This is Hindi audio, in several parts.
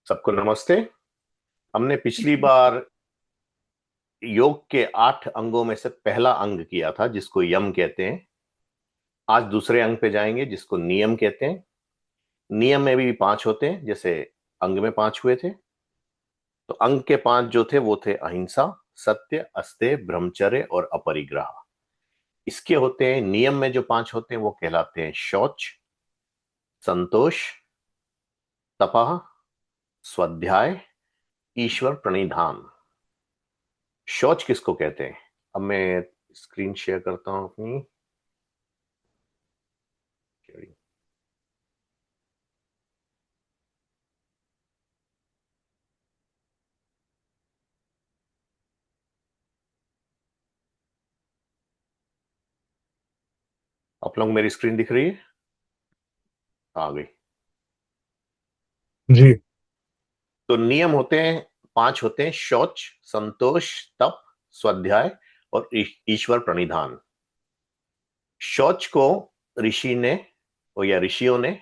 सबको नमस्ते। हमने पिछली बार योग के 8 अंगों में से पहला अंग किया था जिसको यम कहते हैं। आज दूसरे अंग पे जाएंगे जिसको नियम कहते हैं। नियम में भी 5 होते हैं, जैसे अंग में 5 हुए थे। तो अंग के 5 जो थे वो थे अहिंसा, सत्य, अस्तेय, ब्रह्मचर्य और अपरिग्रह। इसके होते हैं नियम में जो 5 होते हैं वो कहलाते हैं शौच, संतोष, तपह, स्वाध्याय, ईश्वर प्रणिधान। शौच किसको कहते हैं? अब मैं स्क्रीन शेयर करता हूं अपनी। आप लोग मेरी स्क्रीन दिख रही है? आ गई। जी। तो नियम होते हैं, 5 होते हैं: शौच, संतोष, तप, स्वाध्याय और ईश्वर प्रणिधान। शौच को ऋषि ने या ऋषियों ने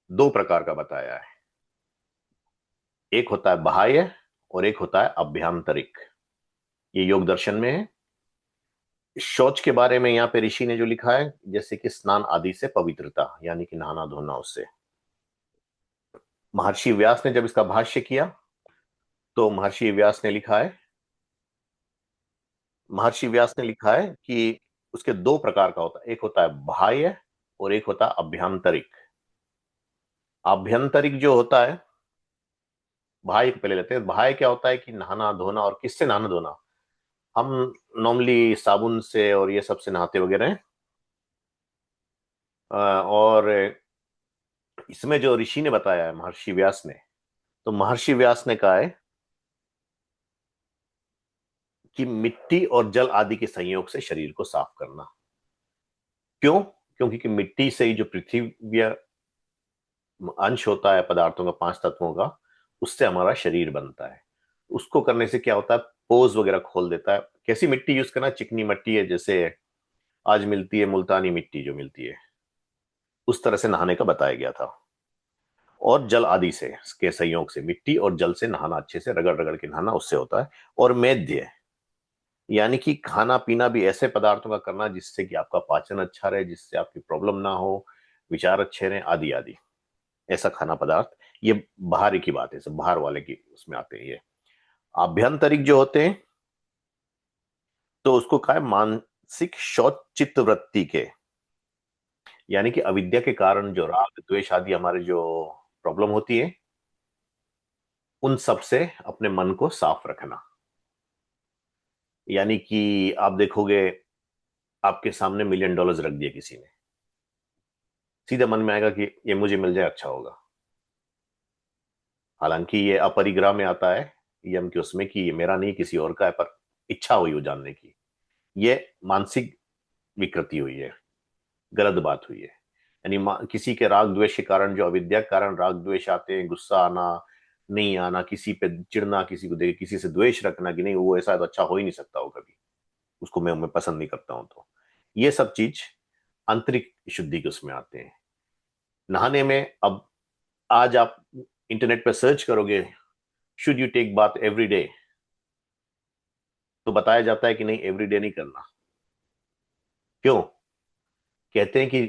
2 प्रकार का बताया है। एक होता है बाह्य और एक होता है अभ्यांतरिक। ये योग दर्शन में है। शौच के बारे में यहाँ पे ऋषि ने जो लिखा है, जैसे कि स्नान आदि से पवित्रता, यानी कि नहाना धोना उससे। महर्षि व्यास ने जब इसका भाष्य किया तो महर्षि व्यास ने लिखा है कि उसके 2 प्रकार का होता है। एक होता है बाह्य और एक होता है अभ्यंतरिक। आभ्यंतरिक जो होता है, बाह्य को पहले लेते हैं। बाह्य क्या होता है कि नहाना धोना। और किससे नहाना धोना? हम नॉर्मली साबुन से और ये सब से नहाते वगैरह हैं। और इसमें जो ऋषि ने बताया है, महर्षि व्यास ने, तो महर्षि व्यास ने कहा है कि मिट्टी और जल आदि के संयोग से शरीर को साफ करना। क्यों? क्योंकि कि मिट्टी से ही जो पृथ्वी अंश होता है पदार्थों का, 5 तत्वों का, उससे हमारा शरीर बनता है। उसको करने से क्या होता है? पोज वगैरह खोल देता है। कैसी मिट्टी यूज करना? चिकनी मिट्टी है, जैसे आज मिलती है मुल्तानी मिट्टी जो मिलती है, उस तरह से नहाने का बताया गया था। और जल आदि से के संयोग से, मिट्टी और जल से नहाना, अच्छे से रगड़ रगड़ के नहाना, उससे होता है। और मेद्य, यानी कि खाना पीना भी ऐसे पदार्थों का करना जिससे कि आपका पाचन अच्छा रहे, जिससे आपकी प्रॉब्लम ना हो, विचार अच्छे रहे, आदि आदि। ऐसा खाना पदार्थ, ये बाहर की बात है, सब बाहर वाले की उसमें आते हैं। ये आभ्यंतरिक जो होते हैं, तो उसको कहा है मानसिक शौच चित्त वृत्ति के, यानी कि अविद्या के कारण जो राग द्वेष आदि हमारे जो प्रॉब्लम होती है, उन सब से अपने मन को साफ रखना। यानी कि आप देखोगे, आपके सामने $1,000,000 रख दिए किसी ने, सीधा मन में आएगा कि ये मुझे मिल जाए अच्छा होगा। हालांकि ये अपरिग्रह में आता है, यम के उसमें, कि ये मेरा नहीं किसी और का है, पर इच्छा हुई वो जानने की। ये मानसिक विकृति हुई है, गलत बात हुई है। यानी किसी के राग द्वेष के कारण, जो अविद्या के कारण राग द्वेष आते हैं, गुस्सा आना, नहीं आना, किसी पे चिढ़ना, किसी को देख किसी से द्वेष रखना कि नहीं वो ऐसा है तो अच्छा हो ही नहीं सकता वो कभी, उसको मैं पसंद नहीं करता हूं, तो ये सब चीज आंतरिक शुद्धि के उसमें आते हैं। नहाने में अब, आज आप इंटरनेट पर सर्च करोगे, should you take bath every day, तो बताया जाता है कि नहीं, एवरी डे नहीं करना। क्यों? कहते हैं कि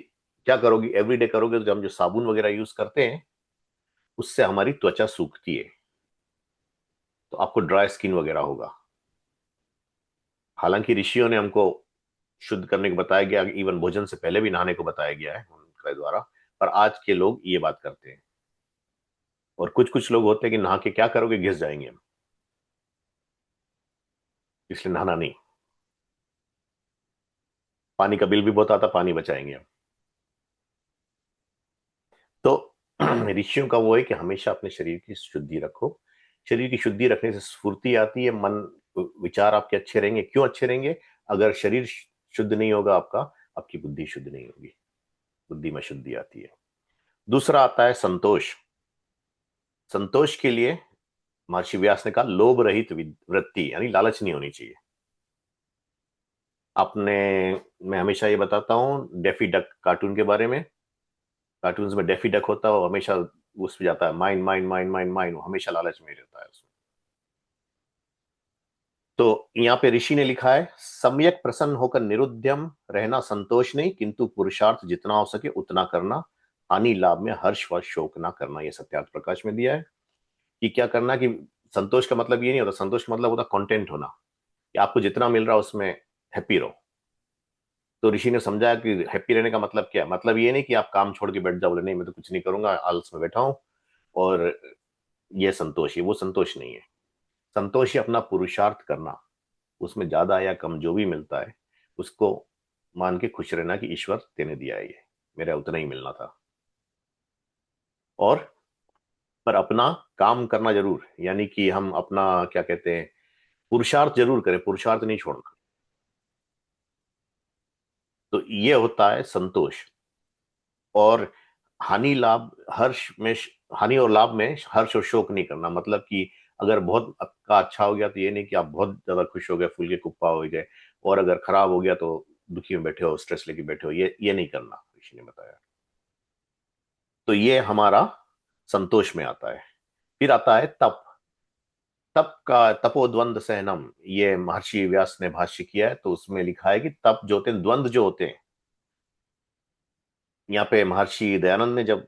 क्या करोगे, एवरी डे करोगे तो हम जो साबुन वगैरह यूज करते हैं उससे हमारी त्वचा सूखती है, तो आपको ड्राई स्किन वगैरह होगा। हालांकि ऋषियों ने हमको शुद्ध करने को बताया गया, इवन भोजन से पहले भी नहाने को बताया गया है उनके द्वारा। पर आज के लोग ये बात करते हैं। और कुछ कुछ लोग होते हैं कि नहा के क्या करोगे, घिस जाएंगे हम, इसलिए नहाना नहीं। पानी का बिल भी बहुत आता, पानी बचाएंगे हम। तो ऋषियों का वो है कि हमेशा अपने शरीर की शुद्धि रखो। शरीर की शुद्धि रखने से स्फूर्ति आती है, मन, विचार आपके अच्छे रहेंगे। क्यों अच्छे रहेंगे? अगर शरीर शुद्ध नहीं होगा आपका, आपकी बुद्धि शुद्ध नहीं होगी, बुद्धि में शुद्धि आती है। दूसरा आता है संतोष। संतोष के लिए महर्षि व्यास ने कहा लोभ रहित वृत्ति, यानी लालच नहीं होनी चाहिए। आपने, मैं हमेशा ये बताता हूं डेफी डक कार्टून के बारे में। कार्टून्स में डेफी डक होता है, वो हमेशा उस पे जाता है, mind mind mind mind mind, हमेशा लालच में रहता है उसमें। तो यहाँ पे ऋषि ने लिखा है, सम्यक प्रसन्न होकर निरुद्यम रहना संतोष नहीं, किंतु पुरुषार्थ जितना हो सके उतना करना, हानि लाभ में हर्ष व शोक ना करना। ये सत्यार्थ प्रकाश में दिया है कि क्या करना, कि संतोष का मतलब ये नहीं होता, संतोष का मतलब होता कंटेंट होना, कि आपको जितना मिल रहा है उसमें हैप्पी रहो। तो ऋषि ने समझाया कि हैप्पी रहने का मतलब क्या है, मतलब ये नहीं कि आप काम छोड़ के बैठ जाओ, बोले नहीं मैं तो कुछ नहीं करूंगा, आलस में बैठा हूं और ये संतोष है, वो संतोष नहीं है। संतोष है अपना पुरुषार्थ करना, उसमें ज्यादा या कम जो भी मिलता है उसको मान के खुश रहना कि ईश्वर तेने दिया है, ये मेरा उतना ही मिलना था। और पर अपना काम करना जरूर, यानी कि हम अपना क्या कहते हैं, पुरुषार्थ जरूर करें, पुरुषार्थ नहीं छोड़ना। तो ये होता है संतोष। और हानि लाभ हर्ष में, हानि और लाभ में हर्ष और शोक नहीं करना, मतलब कि अगर बहुत आपका अच्छा हो गया तो ये नहीं कि आप बहुत ज्यादा खुश हो गए, फूल के कुप्पा हो गए, और अगर खराब हो गया तो दुखी में बैठे हो, स्ट्रेस लेके बैठे हो, ये नहीं करना, ऋषि ने बताया। तो ये हमारा संतोष में आता है। फिर आता है तप। तप का तपोद्वंद सहनम, ये महर्षि व्यास ने भाष्य किया है, तो उसमें लिखा है कि तप जो होते हैं, द्वंद जो होते हैं, यहाँ पे महर्षि दयानंद ने जब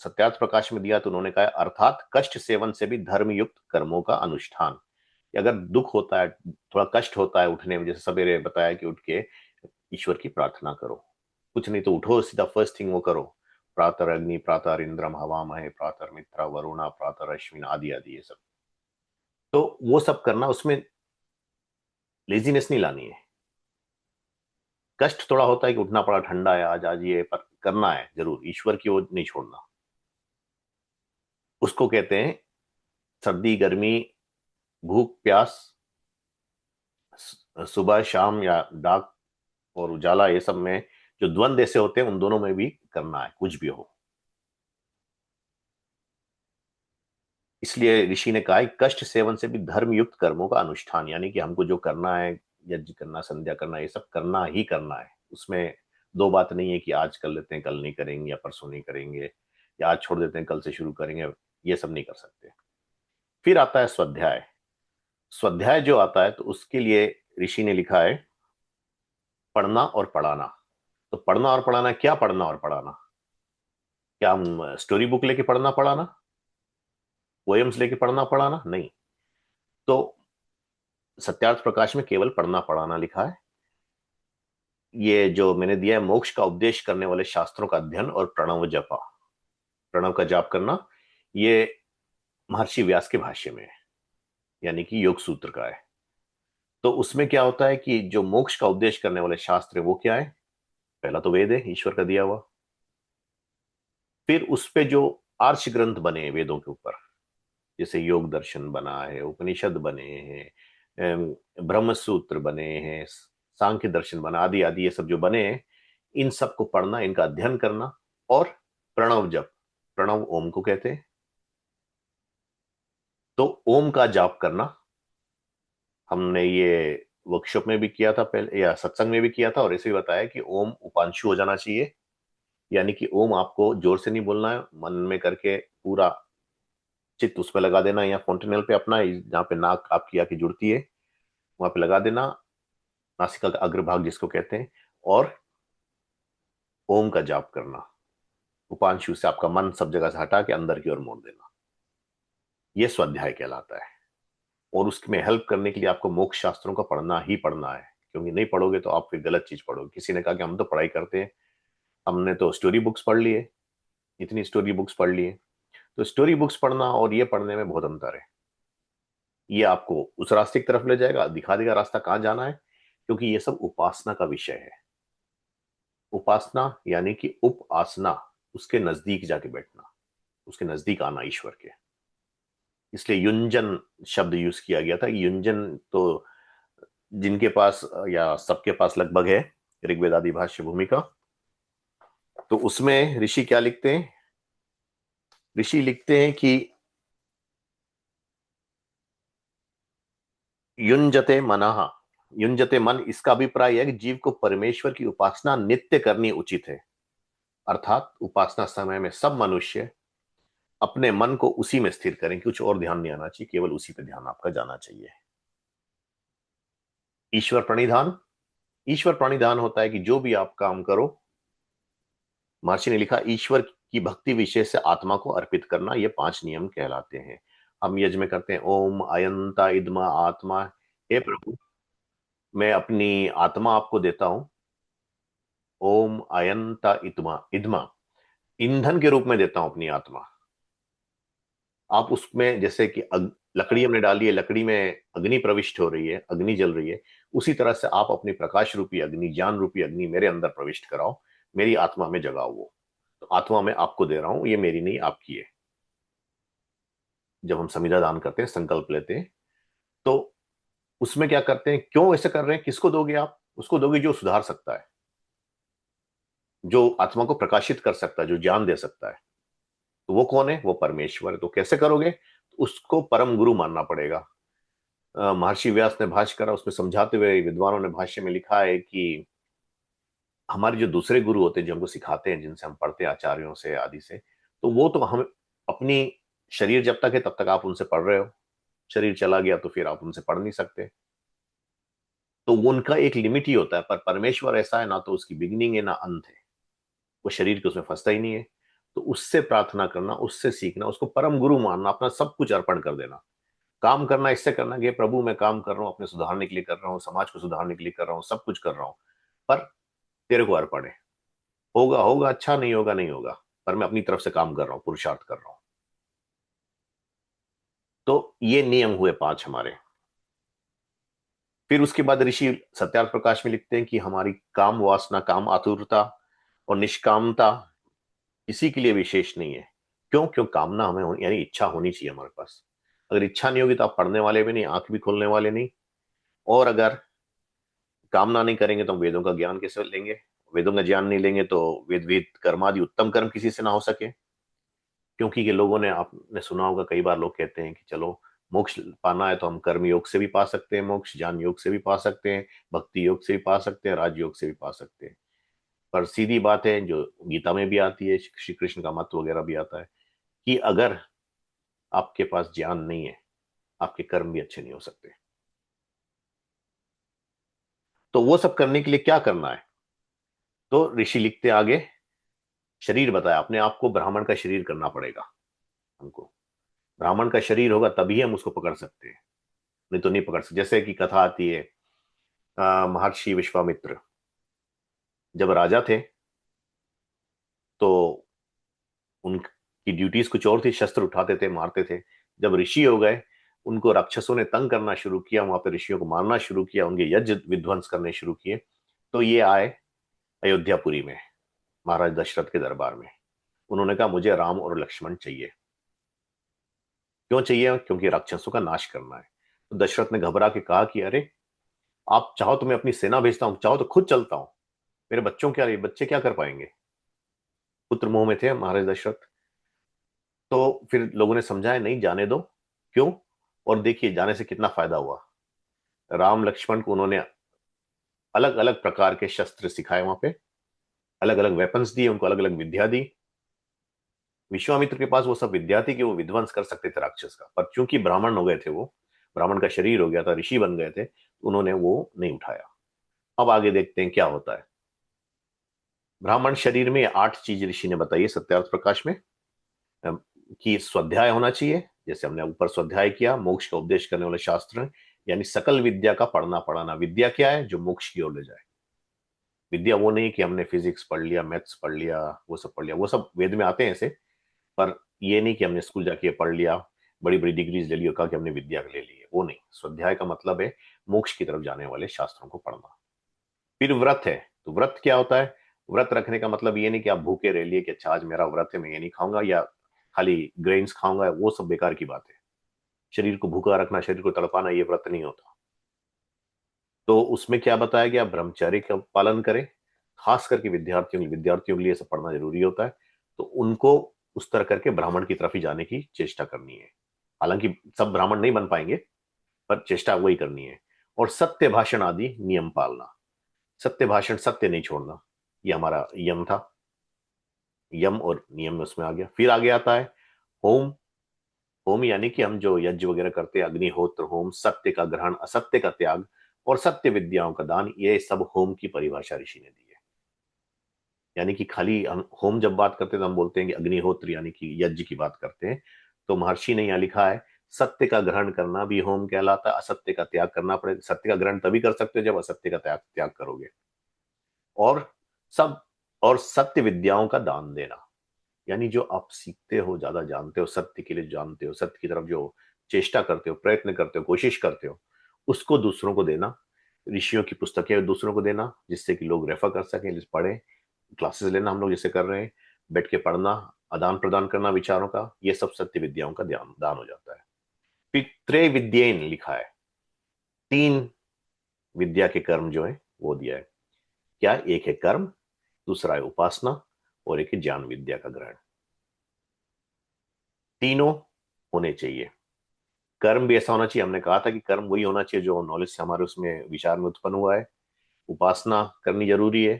सत्यार्थ प्रकाश में दिया तो उन्होंने कहा, अर्थात कष्ट सेवन से भी धर्म युक्त कर्मों का अनुष्ठान। कि अगर दुख होता है, थोड़ा कष्ट होता है उठने में, जैसे सवेरे बताया कि उठ के ईश्वर की प्रार्थना करो, कुछ नहीं तो उठो सीधा फर्स्ट थिंग वो करो, प्रातः अग्नि प्रातः इंद्रम हवामहे प्रातः मित्र वरुणा प्रातः अश्विन आदि आदि, ये सब। तो वो सब करना, उसमें लेजीनेस नहीं लानी है। कष्ट थोड़ा होता है कि उठना पड़ा, ठंडा है आज, आज ये, पर करना है जरूर, ईश्वर की ओर नहीं छोड़ना। उसको कहते हैं सर्दी गर्मी, भूख प्यास, सुबह शाम या डार्क और उजाला, ये सब में जो द्वंद ऐसे होते हैं उन दोनों में भी करना है, कुछ भी हो। इसलिए ऋषि ने कहा है, कष्ट सेवन से भी धर्म युक्त कर्मों का अनुष्ठान, यानी कि हमको जो करना है, यज्ञ करना, संध्या करना, ये सब करना ही करना है। उसमें दो बात नहीं है कि आज कर लेते हैं कल नहीं करेंगे, या परसों नहीं करेंगे, या आज छोड़ देते हैं कल से शुरू करेंगे, ये सब नहीं कर सकते। फिर आता है स्वाध्याय। स्वाध्याय जो आता है तो उसके लिए ऋषि ने लिखा है, पढ़ना और पढ़ाना। तो पढ़ना और पढ़ाना, क्या पढ़ना और पढ़ाना, क्या हम स्टोरी बुक लेके पढ़ना पढ़ाना, पोएम्स लेके पढ़ना पढ़ाना, नहीं। तो सत्यार्थ प्रकाश में केवल पढ़ना पढ़ाना लिखा है। ये जो मैंने दिया है, मोक्ष का उपदेश करने वाले शास्त्रों का अध्ययन और प्रणव जपा, प्रणव का जाप करना, ये महर्षि व्यास के भाष्य में है, यानी कि योग सूत्र का है। तो उसमें क्या होता है कि जो मोक्ष का उपदेश करने वाले शास्त्र है वो क्या है, पहला तो वेद है, ईश्वर का दिया हुआ। फिर उस पे जो आर्ष ग्रंथ बने हैं वेदों के ऊपर, जैसे योग दर्शन बना है, उपनिषद बने हैं, ब्रह्म सूत्र बने हैं, सांख्य दर्शन बना, आदि आदि, ये सब जो बने हैं, इन सब को पढ़ना, इनका अध्ययन करना। और प्रणव जप, प्रणव ओम को कहते हैं, तो ओम का जाप करना। हमने ये वर्कशॉप में भी किया था पहले, या सत्संग में भी किया था, और ऐसे भी बताया कि ओम उपांशु हो जाना चाहिए, यानी कि ओम आपको जोर से नहीं बोलना है, मन में करके पूरा चित्त उस पर लगा देना, या फोंटेनल पे अपना, जहाँ पे नाक आपकी आके जुड़ती है वहां पे लगा देना, नासिका का अग्रभाग जिसको कहते हैं, और ओम का जाप करना। उपांशु से आपका मन सब जगह से हटा के अंदर की ओर मोड़ देना, यह स्वाध्याय कहलाता है। और उसमें हेल्प करने के लिए आपको मोक्ष शास्त्रों का पढ़ना ही पढ़ना है, क्योंकि नहीं पढ़ोगे तो आप फिर गलत चीज पढ़ोगे। किसी ने कहा कि हम तो पढ़ाई करते हैं, हमने तो स्टोरी बुक्स पढ़ लिए, इतनी स्टोरी बुक्स पढ़ लिए। तो स्टोरी बुक्स पढ़ना और ये पढ़ने में बहुत अंतर है। ये आपको उस रास्ते की तरफ ले जाएगा, दिखा देगा रास्ता कहाँ जाना है, क्योंकि ये सब उपासना का विषय है। उपासना यानी कि उप आसना, उसके नजदीक जाके बैठना, उसके नजदीक आना ईश्वर के। इसलिए युंजन शब्द यूज किया गया था। युंजन तो जिनके पास या सबके पास लगभग है ऋग्वेद आदि भाष्य भूमिका, तो उसमें ऋषि क्या लिखते हैं, ऋषि लिखते हैं कि युंजते मनः, युंजते मन, इसका अभिप्राय है कि जीव को परमेश्वर की उपासना नित्य करनी उचित है। अर्थात उपासना समय में सब मनुष्य अपने मन को उसी में स्थिर करें, कुछ और ध्यान नहीं आना चाहिए, केवल उसी पे ध्यान आपका जाना चाहिए। ईश्वर प्रणिधान। ईश्वर प्रणिधान होता है कि जो भी आप काम करो, महर्षि ने लिखा, ईश्वर की भक्ति विशेष से आत्मा को अर्पित करना, ये 5 नियम कहलाते हैं। हम यज्ञ में करते हैं, ओम अयंता इदमा आत्मा, हे प्रभु मैं अपनी आत्मा आपको देता हूं। ओम अयंता इदमा इदमा, ईंधन के रूप में देता हूं अपनी आत्मा। आप उसमें जैसे कि लकड़ी हमने डाली है, लकड़ी में अग्नि प्रविष्ट हो रही है, अग्नि जल रही है, उसी तरह से आप अपनी प्रकाश रूपी अग्नि, ज्ञान रूपी अग्नि मेरे अंदर प्रविष्ट कराओ, मेरी आत्मा में जगाओ वो। तो आत्मा मैं आपको दे रहा हूं, ये मेरी नहीं आपकी है। जब हम संविदा दान करते हैं, संकल्प लेते हैं, तो उसमें क्या करते हैं, क्यों ऐसे कर रहे हैं, किसको दोगे आप? उसको दोगे जो सुधार सकता है, जो आत्मा को प्रकाशित कर सकता है, जो ज्ञान दे सकता है। तो वो कौन है? वो परमेश्वर है। तो कैसे करोगे? तो उसको परम गुरु मानना पड़ेगा। महर्षि व्यास ने भाष्य करा, उसमें समझाते हुए विद्वानों ने भाष्य में लिखा है कि हमारे जो दूसरे गुरु होते हैं, जो हमको सिखाते हैं, जिनसे हम पढ़ते हैं, आचार्यों से आदि से, तो वो तो हम अपनी शरीर जब तक है तब तक आप उनसे पढ़ रहे हो, शरीर चला गया तो फिर आप उनसे पढ़ नहीं सकते। तो वो उनका एक लिमिट ही होता है। पर परमेश्वर ऐसा है, ना तो उसकी बिगिनिंग है ना अंत है, वो शरीर के उसमें फंसता ही नहीं है। तो उससे प्रार्थना करना, उससे सीखना, उसको परम गुरु मानना, अपना सब कुछ अर्पण कर देना। काम करना इससे करना कि प्रभु मैं काम कर रहा हूं, अपने सुधारने के लिए कर रहा हूँ, समाज को सुधारने के लिए कर रहा हूँ, सब कुछ कर रहा हूं, पर तेरे को अर्पण है। होगा होगा, अच्छा नहीं होगा नहीं होगा, पर मैं अपनी तरफ से काम कर रहा हूं, पुरुषार्थ कर रहा हूं। तो ये नियम हुए 5 हमारे। फिर उसके बाद ऋषि सत्यार्थ प्रकाश में लिखते हैं कि हमारी काम वासना, काम आतुरता और निष्कामता इसी के लिए विशेष नहीं है। क्यों? क्यों कामना हमें यानी इच्छा होनी चाहिए हमारे पास। अगर इच्छा नहीं होगी तो आप पढ़ने वाले भी नहीं, आंख भी खोलने वाले नहीं। और अगर कामना नहीं करेंगे तो हम वेदों का ज्ञान कैसे लेंगे? वेदों का ज्ञान नहीं लेंगे तो वेद वेद कर्मादि उत्तम कर्म किसी से ना हो सके। क्योंकि ये लोगों ने, आपने सुना होगा, कई बार लोग कहते हैं कि चलो मोक्ष पाना है तो हम कर्म योग से भी पा सकते हैं मोक्ष, ज्ञान योग से भी पा सकते हैं, भक्ति योग से भी पा सकते हैं, राजयोग से भी पा सकते हैं। पर सीधी बात है, जो गीता में भी आती है, श्री कृष्ण का मत वगैरह भी आता है, कि अगर आपके पास ज्ञान नहीं है, आपके कर्म भी अच्छे नहीं हो सकते। तो वो सब करने के लिए क्या करना है? तो ऋषि लिखते आगे, शरीर बताया, अपने आप को ब्राह्मण का शरीर करना पड़ेगा हमको। ब्राह्मण का शरीर होगा तभी हम उसको पकड़ सकते हैं, नहीं तो नहीं पकड़ सकते। जैसे कि कथा आती है, महर्षि विश्वामित्र जब राजा थे तो उनकी ड्यूटीज कुछ और थी, शस्त्र उठाते थे, मारते थे। जब ऋषि हो गए, उनको राक्षसों ने तंग करना शुरू किया, वहां पे ऋषियों को मारना शुरू किया, उनके यज्ञ विध्वंस करने शुरू किए। तो ये आए अयोध्यापुरी में, महाराज दशरथ के दरबार में। उन्होंने कहा मुझे राम और लक्ष्मण चाहिए। क्यों चाहिए? क्योंकि राक्षसों का नाश करना है। तो दशरथ ने घबरा के कहा कि अरे, आप चाहो तो मैं अपनी सेना भेजता हूं, चाहो तो खुद चलता हूं, मेरे बच्चों क्या, बच्चे क्या कर पाएंगे? पुत्र मोह में थे महाराज दशरथ। तो फिर लोगों ने समझाया, नहीं जाने दो। क्यों? और देखिए जाने से कितना फायदा हुआ। राम लक्ष्मण को उन्होंने अलग अलग प्रकार के शस्त्र सिखाए, वहां पे अलग अलग वेपन्स दिए, उनको अलग अलग विद्या दी। विश्वामित्र के पास वो सब विद्या थी कि वो विध्वंस कर सकते थे राक्षस का, पर चूंकि ब्राह्मण हो गए थे, वो ब्राह्मण का शरीर हो गया था, ऋषि बन गए थे, तो उन्होंने वो नहीं उठाया। अब आगे देखते हैं क्या होता है। ब्राह्मण शरीर में 8 चीज ऋषि ने बताई है सत्यार्थ प्रकाश में। अम, कि स्वाध्याय होना चाहिए, जैसे हमने ऊपर स्वाध्याय किया, मोक्ष का उपदेश करने वाले शास्त्र हैं, यानी सकल विद्या का पढ़ना पढ़ाना। विद्या क्या है? जो मोक्ष की ओर ले जाए। विद्या वो नहीं कि हमने फिजिक्स पढ़ लिया, मैथ्स पढ़ लिया, वो सब पढ़ लिया, वो सब वेद में आते हैं ऐसे। पर ये नहीं कि हमने स्कूल जाके पढ़ लिया, बड़ी बड़ी डिग्रीज ले ली और कहा कि हमने विद्या ले ली है, वो नहीं। स्वाध्याय का मतलब है मोक्ष की तरफ जाने वाले शास्त्रों को पढ़ना। फिर व्रत है। तो व्रत क्या होता है? व्रत रखने का मतलब ये नहीं कि आप भूखे रह लिए कि अच्छा आज मेरा व्रत है, मैं ये नहीं खाऊंगा या खाली ग्रेन्स खाऊंगा, वो सब बेकार की बात है। शरीर को भूखा रखना, शरीर को तड़पाना, ये व्रत नहीं होता। तो उसमें क्या बताया गया? ब्रह्मचर्य का पालन करें। खास करके विद्यार्थियों के लिए सब पढ़ना जरूरी होता है। तो उनको उस तरह करके ब्राह्मण की तरफ ही जाने की चेष्टा करनी है। हालांकि सब ब्राह्मण नहीं बन पाएंगे, पर चेष्टा वही करनी है। और सत्य भाषण आदि नियम पालना। सत्य भाषण, सत्य नहीं छोड़ना, ये हमारा यम था। यम और नियम में उसमें आ गया। फिर आगे आता है होम, होम यानी कि हम जो यज्ञ वगैरह करते हैं, अग्निहोत्र होम, सत्य का ग्रहण, असत्य का त्याग और सत्य विद्याओं का दान, ये सब होम की परिभाषा ऋषि ने दी है। यानी कि खाली हम होम जब बात करते हैं तो हम बोलते हैं कि अग्निहोत्र यानी कि यज्ञ की बात करते हैं, तो महर्षि ने यहाँ लिखा है सत्य का ग्रहण करना भी होम कहलाता है, असत्य का त्याग करना पड़ेगा। सत्य का ग्रहण तभी कर सकते हो जब असत्य का त्याग त्याग करोगे। और सब, और सत्य विद्याओं का दान देना, यानी जो आप सीखते हो, ज्यादा जानते हो, सत्य के लिए जानते हो, सत्य की तरफ जो चेष्टा करते हो, प्रयत्न करते हो, कोशिश करते हो, उसको दूसरों को देना। ऋषियों की पुस्तकें दूसरों को देना जिससे कि लोग रेफर कर सकें, जिस पढ़े, क्लासेस लेना, हम लोग जैसे कर रहे हैं, बैठ के पढ़ना, आदान प्रदान करना विचारों का, ये सब सत्य विद्याओं का ध्यान दान हो जाता है। फिर त्रय विद्येन लिखा है, तीन विद्या के कर्म जो है वो दिया है। क्या? एक है कर्म, दूसरा है उपासना, और एक है ज्ञान विद्या का ग्रहण। तीनों होने चाहिए। कर्म भी ऐसा होना चाहिए, हमने कहा था कि कर्म वही होना चाहिए जो नॉलेज से हमारे उसमें विचार में उत्पन्न हुआ है। उपासना करनी जरूरी है।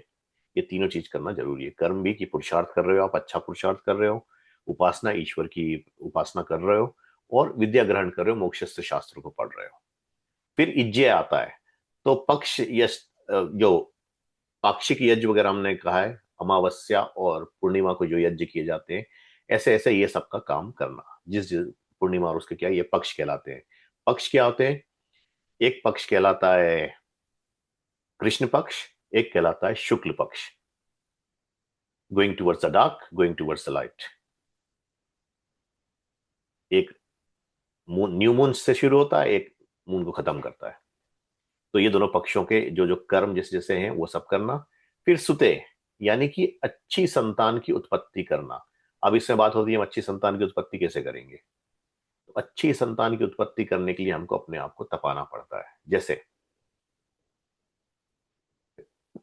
ये तीनों चीज करना जरूरी है। कर्म भी कि पुरुषार्थ कर रहे हो आप, अच्छा पुरुषार्थ कर रहे हो। उपासना, ईश्वर की उपासना कर रहे हो। और विद्या ग्रहण कर रहे हो, मोक्षस्थ शास्त्रों को पढ़ रहे हो। फिर यज्ञ आता है। तो पक्ष यश, जो पाक्षिक यज्ञ वगैरह हमने कहा है, अमावस्या और पूर्णिमा को जो यज्ञ किए जाते हैं, ऐसे ऐसे ये सबका काम करना, जिस जिस पूर्णिमा और उसके क्या, ये पक्ष कहलाते हैं। पक्ष क्या होते हैं? एक पक्ष कहलाता है कृष्ण पक्ष, एक कहलाता है शुक्ल पक्ष, going towards the dark, going towards the light. एक न्यू मून से शुरू होता है, एक मून को खत्म करता है। तो ये दोनों पक्षों के जो जो कर्म जैसे जैसे हैं वो सब करना। फिर सुते, यानी कि अच्छी संतान की उत्पत्ति करना। अब इसमें बात होती है हम अच्छी संतान की उत्पत्ति कैसे करेंगे। तो अच्छी संतान की उत्पत्ति करने के लिए हमको अपने आप को तपाना पड़ता है। जैसे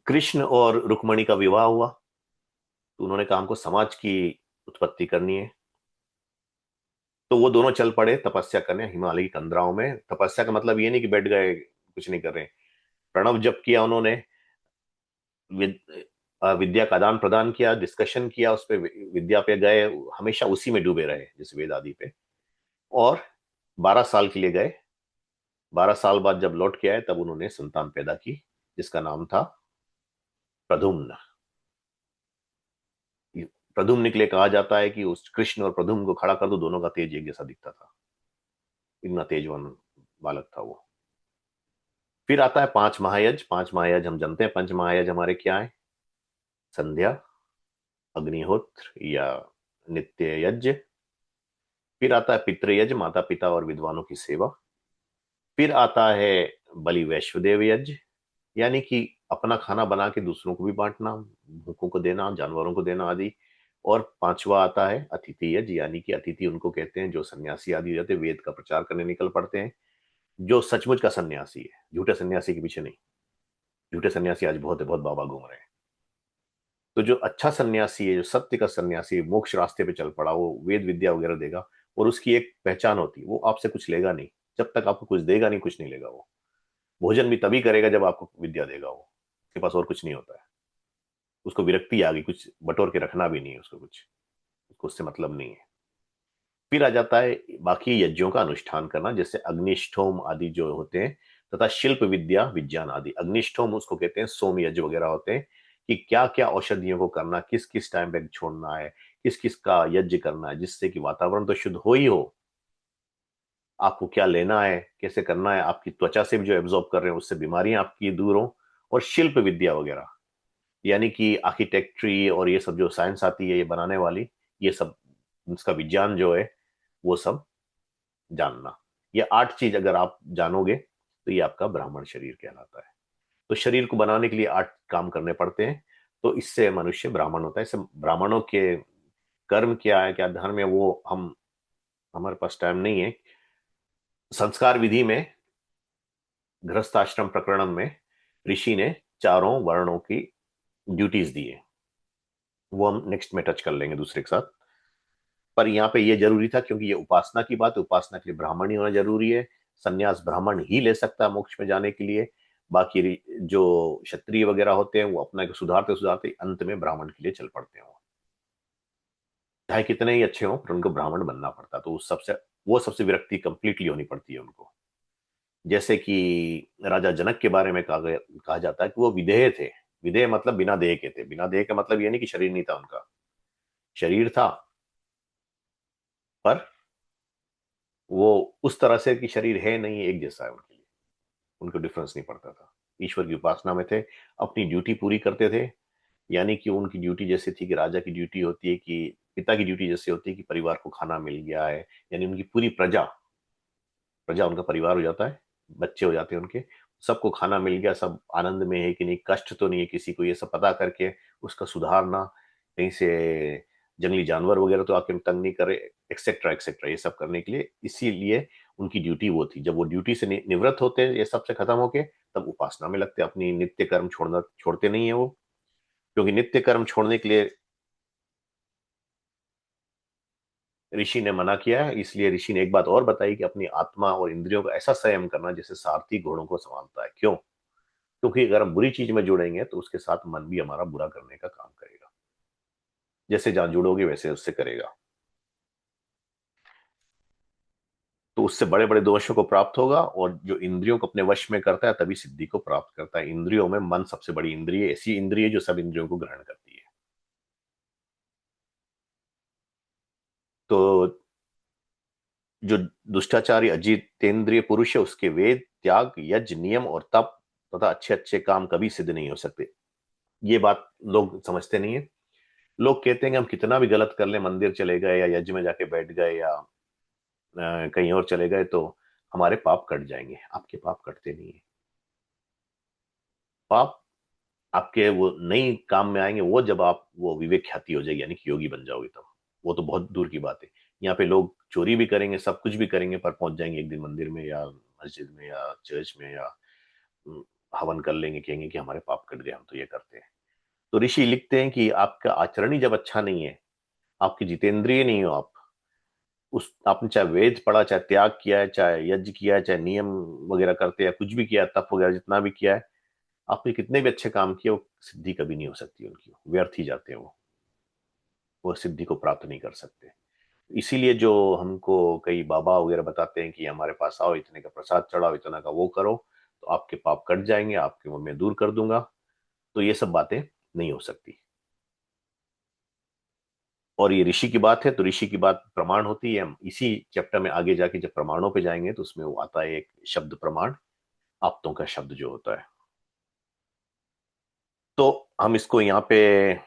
कृष्ण और रुक्मणी का विवाह हुआ, तो उन्होंने कहा हमको समाज की उत्पत्ति करनी है। तो वो दोनों चल पड़े तपस्या करने हिमालय की कंदराओं में। तपस्या का मतलब ये नहीं कि बैठ गए कुछ नहीं कर रहे। प्रणव जप किया उन्होंने, विद्या का आदान प्रदान किया, डिस्कशन किया, उस पे विद्या पे गए, हमेशा उसी में डूबे रहे जिस वेद आदि पे। और 12 साल के लिए गए। 12 साल बाद जब लौट के आए तब उन्होंने संतान पैदा की, जिसका नाम था प्रद्युम्न। प्रद्युम्न के लिए कहा जाता है कि उस कृष्ण और प्रद्युम्न को खड़ा कर दो, दोनों का तेज एक जैसा दिखता था, इतना तेजवान बालक था वो। फिर आता है पांच महायज्ञ। पांच महायज्ञ हम जानते हैं। पंच महायज्ञ हमारे क्या है? संध्या, अग्निहोत्र या नित्य यज्ञ। फिर आता है पितृयज्ञ, माता पिता और विद्वानों की सेवा। फिर आता है बलि वैश्वदेव यज्ञ, यानी कि अपना खाना बना के दूसरों को भी बांटना, भूखों को देना, जानवरों को देना आदि। और पांचवा आता है अतिथि यज्ञ, यानी कि अतिथि उनको कहते हैं जो सन्यासी आदि हो जाते हैं, वेद का प्रचार करने निकल पड़ते हैं, जो सचमुच का सन्यासी है, झूठे सन्यासी के पीछे नहीं। झूठे सन्यासी आज बहुत है, बहुत बाबा घूम रहे हैं। तो जो अच्छा सन्यासी है, जो सत्य का सन्यासी है, मोक्ष रास्ते पे चल पड़ा, वो वेद विद्या वगैरह देगा। और उसकी एक पहचान होती है, वो आपसे कुछ लेगा नहीं। जब तक आपको कुछ देगा नहीं, कुछ नहीं लेगा वो। भोजन भी तभी करेगा जब आपको विद्या देगा वो। उसके पास और कुछ नहीं होता है। उसको विरक्ति आ गई, कुछ बटोर के रखना भी नहीं है उसको कुछ, उसको उससे मतलब नहीं है। फिर आ जाता है बाकी यज्ञों का अनुष्ठान करना, जैसे अग्निष्ठोम आदि जो होते हैं, तथा शिल्प विद्या विज्ञान आदि। अग्निष्ठोम उसको कहते हैं, सोम यज्ञ वगैरह होते हैं, कि क्या क्या औषधियों को करना, किस किस टाइम पे छोड़ना है, किस किस का यज्ञ करना है, जिससे कि वातावरण तो शुद्ध हो ही हो, आपको क्या लेना है, कैसे करना है, आपकी त्वचा से भी जो एब्जॉर्ब कर रहे हैं उससे बीमारियां आपकी दूर हो। और शिल्प विद्या वगैरह, यानी कि आर्किटेक्ट्री और ये सब जो साइंस आती है ये बनाने वाली, ये सब इसका विज्ञान जो है वो सब जानना। ये 8 चीज अगर आप जानोगे तो ये आपका ब्राह्मण शरीर कहलाता है। तो शरीर को बनाने के लिए 8 काम करने पड़ते हैं। तो इससे मनुष्य ब्राह्मण होता है। इससे ब्राह्मणों के कर्म क्या है, क्या धर्म है, वो हम, हमारे पास टाइम नहीं है। संस्कार विधि में, गृहस्थाश्रम प्रकरणम में ऋषि ने चारों वर्णों की ड्यूटीज दी है। वो हम नेक्स्ट में टच कर लेंगे दूसरे के साथ। पर यहाँ पे ये जरूरी था क्योंकि ये उपासना की बात है, उपासना के लिए ब्राह्मण ही होना जरूरी है। संन्यास ब्राह्मण ही ले सकता है मोक्ष में जाने के लिए। बाकी जो क्षत्रिय वगैरह होते हैं वो अपना को सुधारते सुधारते अंत में ब्राह्मण के लिए चल पड़ते हैं वो। चाहे कितने ही अच्छे हों, पर उनको ब्राह्मण बनना पड़ता, तो उस सबसे वो सबसे विरक्ति कंप्लीटली होनी पड़ती है उनको। जैसे कि राजा जनक के बारे में कहा जाता है कि वो विदेह थे। विदेह मतलब बिना देह के थे। बिना देह का मतलब ये नहीं कि शरीर नहीं था उनका, शरीर था, पर वो उस तरह से कि शरीर है नहीं, एक जैसा है उनके लिए, उनको डिफरेंस नहीं पड़ता था। ईश्वर की उपासना में थे, अपनी ड्यूटी पूरी करते थे। यानी कि उनकी ड्यूटी जैसे थी कि राजा की ड्यूटी होती है कि पिता की ड्यूटी जैसे होती है कि परिवार को खाना मिल गया है, यानी उनकी पूरी प्रजा, प्रजा उनका परिवार हो जाता है, बच्चे हो जाते हैं उनके, सबको खाना मिल गया, सब आनंद में है कि नहीं, कष्ट तो नहीं है किसी को, ये सब पता करके उसका सुधारना, कहीं से जंगली जानवर वगैरह तो आके तंग नहीं करे, एक्सेट्रा एक्सेट्रा, ये सब करने के लिए, इसीलिए उनकी ड्यूटी वो थी। जब वो ड्यूटी से निवृत्त होते, ये सबसे खत्म होके, तब उपासना में लगते, अपनी नित्य कर्म छोड़ते नहीं है वो, क्योंकि नित्य कर्म छोड़ने के लिए ऋषि ने मना किया है। इसलिए ऋषि ने एक बात और बताई कि अपनी आत्मा और इंद्रियों का ऐसा संयम करना जैसे सारथी घोड़ों को संभालता है। क्यों? क्योंकि अगर हम बुरी चीज में जुड़ेंगे तो उसके साथ मन भी हमारा बुरा करने का काम करेगा, जैसे जहां जुड़ोगे वैसे उससे करेगा, तो उससे बड़े बड़े दोषों को प्राप्त होगा। और जो इंद्रियों को अपने वश में करता है तभी सिद्धि को प्राप्त करता है। इंद्रियों में मन सबसे बड़ी इंद्रिय, ऐसी इंद्रिय जो सब इंद्रियों को ग्रहण करती है। तो जो दुष्टाचारी अजितेंद्रिय पुरुष है, उसके वेद, त्याग, यज्ञ, नियम और तप तथा अच्छे अच्छे काम कभी सिद्ध नहीं हो सकते। ये बात लोग समझते नहीं है। लोग कहते हैं कि हम कितना भी गलत कर ले, मंदिर चले गए या यज्ञ में जाके बैठ गए या कहीं और चले गए, तो हमारे पाप कट जाएंगे। आपके पाप कटते नहीं है। पाप आपके वो नई काम में आएंगे, वो जब आप वो विवेक ख्याति हो जाएगी, यानी कि योगी बन जाओगे तब। वो तो बहुत दूर की बात है। यहाँ पे लोग चोरी भी करेंगे, सब कुछ भी करेंगे, पर पहुंच जाएंगे एक दिन मंदिर में या मस्जिद में या चर्च में, या हम्म, हवन कर लेंगे, कहेंगे कि हमारे पाप कट गए, हम तो ये करते हैं। तो ऋषि लिखते हैं कि आपका आचरण ही जब अच्छा नहीं है, आपकी जितेंद्रिय नहीं हो आप, उस आपने चाहे वेद पढ़ा, चाहे त्याग किया है, चाहे यज्ञ किया है, चाहे नियम वगैरह करते हैं, कुछ भी किया है, तप वगैरह जितना भी किया है, आपने कितने भी अच्छे काम किए, वो सिद्धि कभी नहीं हो सकती उनकी, व्यर्थ ही जाते हैं वो सिद्धि को प्राप्त नहीं कर सकते। इसीलिए जो हमको कई बाबा वगैरह बताते हैं कि हमारे पास आओ, इतने का प्रसाद चढ़ाओ, इतना का वो करो, तो आपके पाप कट जाएंगे, आपके वो मैं दूर कर दूंगा, तो ये सब बातें नहीं हो सकती। और ये ऋषि की बात है, तो ऋषि की बात प्रमाण होती है। हम इसी चैप्टर में आगे जाके जब प्रमाणों पे जाएंगे तो उसमें वो आता है एक शब्द प्रमाण, आप्तों का शब्द जो होता है। तो हम इसको यहाँ पे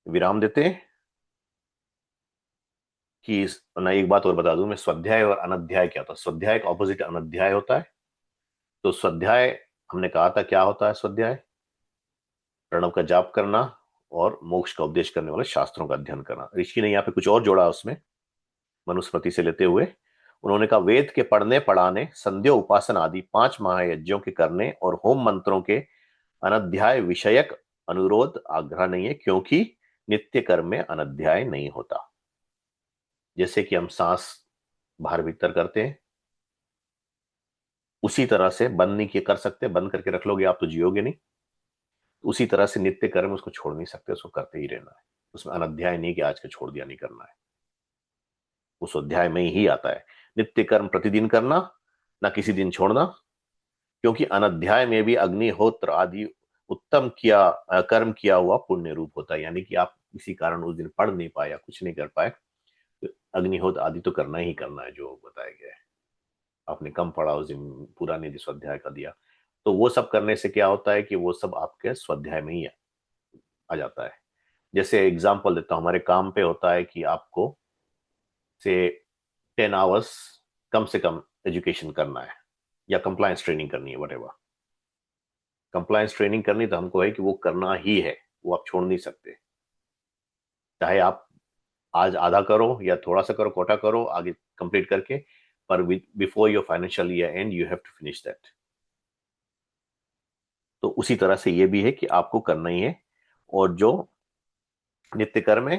विराम देते हैं कि ना, एक बात और बता दूं मैं, स्वाध्याय और अनध्याय क्या होता है। स्वाध्याय का ऑपोजिट अनध्याय होता है। तो स्वाध्याय, हमने कहा था क्या होता है स्वाध्याय, प्रणव का जाप करना और मोक्ष का उपदेश करने वाले शास्त्रों का अध्ययन करना। ऋषि ने यहाँ पे कुछ और जोड़ा उसमें, मनुस्मृति से लेते हुए। उन्होंने कहा वेद के पढ़ने पढ़ाने, संध्या उपासना आदि 5 महायज्ञों के करने और होम मंत्रों के अनध्याय विषयक अनुरोध आग्रह नहीं है, क्योंकि नित्य कर्म में अनध्याय नहीं होता। जैसे कि हम सांस बाहर भीतर करते हैं, उसी तरह से बंद नहीं किए कर सकते, बंद करके रख लोगे आप तो जियोगे नहीं। उसी तरह से नित्य कर्म उसको छोड़ नहीं सकते, उसको करते ही रहना है। उसमें अनध्याय नहीं कि आज का छोड़ दिया, नहीं करना है, उस अध्याय में ही आता है। नित्य कर्म प्रतिदिन करना, ना किसी दिन छोड़ना, क्योंकि अनध्याय में भी अग्निहोत्र आदि उत्तम कर्म किया हुआ पुण्य रूप होता है। यानी कि आप किसी कारण उस दिन पढ़ नहीं पाए या कुछ नहीं कर पाए, तो अग्निहोत्र आदि तो करना ही करना है, जो बताया गया है। आपने कम पढ़ा उस दिन, पूरा नहीं स्वाध्याय का दिया, तो वो सब करने से क्या होता है कि वो सब आपके स्वाध्याय में ही आ जाता है। जैसे एग्जाम्पल देता हूं, हमारे काम पे होता है कि आपको से 10 आवर्स कम से कम एजुकेशन करना है या कंप्लायंस ट्रेनिंग करनी है, वट एवर कंप्लायंस ट्रेनिंग करनी, तो हमको है कि वो करना ही है, वो आप छोड़ नहीं सकते। चाहे आप आज आधा करो या थोड़ा सा करो, कोटा करो आगे कंप्लीट करके, पर before your financial year end you have to finish that. तो उसी तरह से ये भी है कि आपको करना ही है। और जो नित्य कर्म है,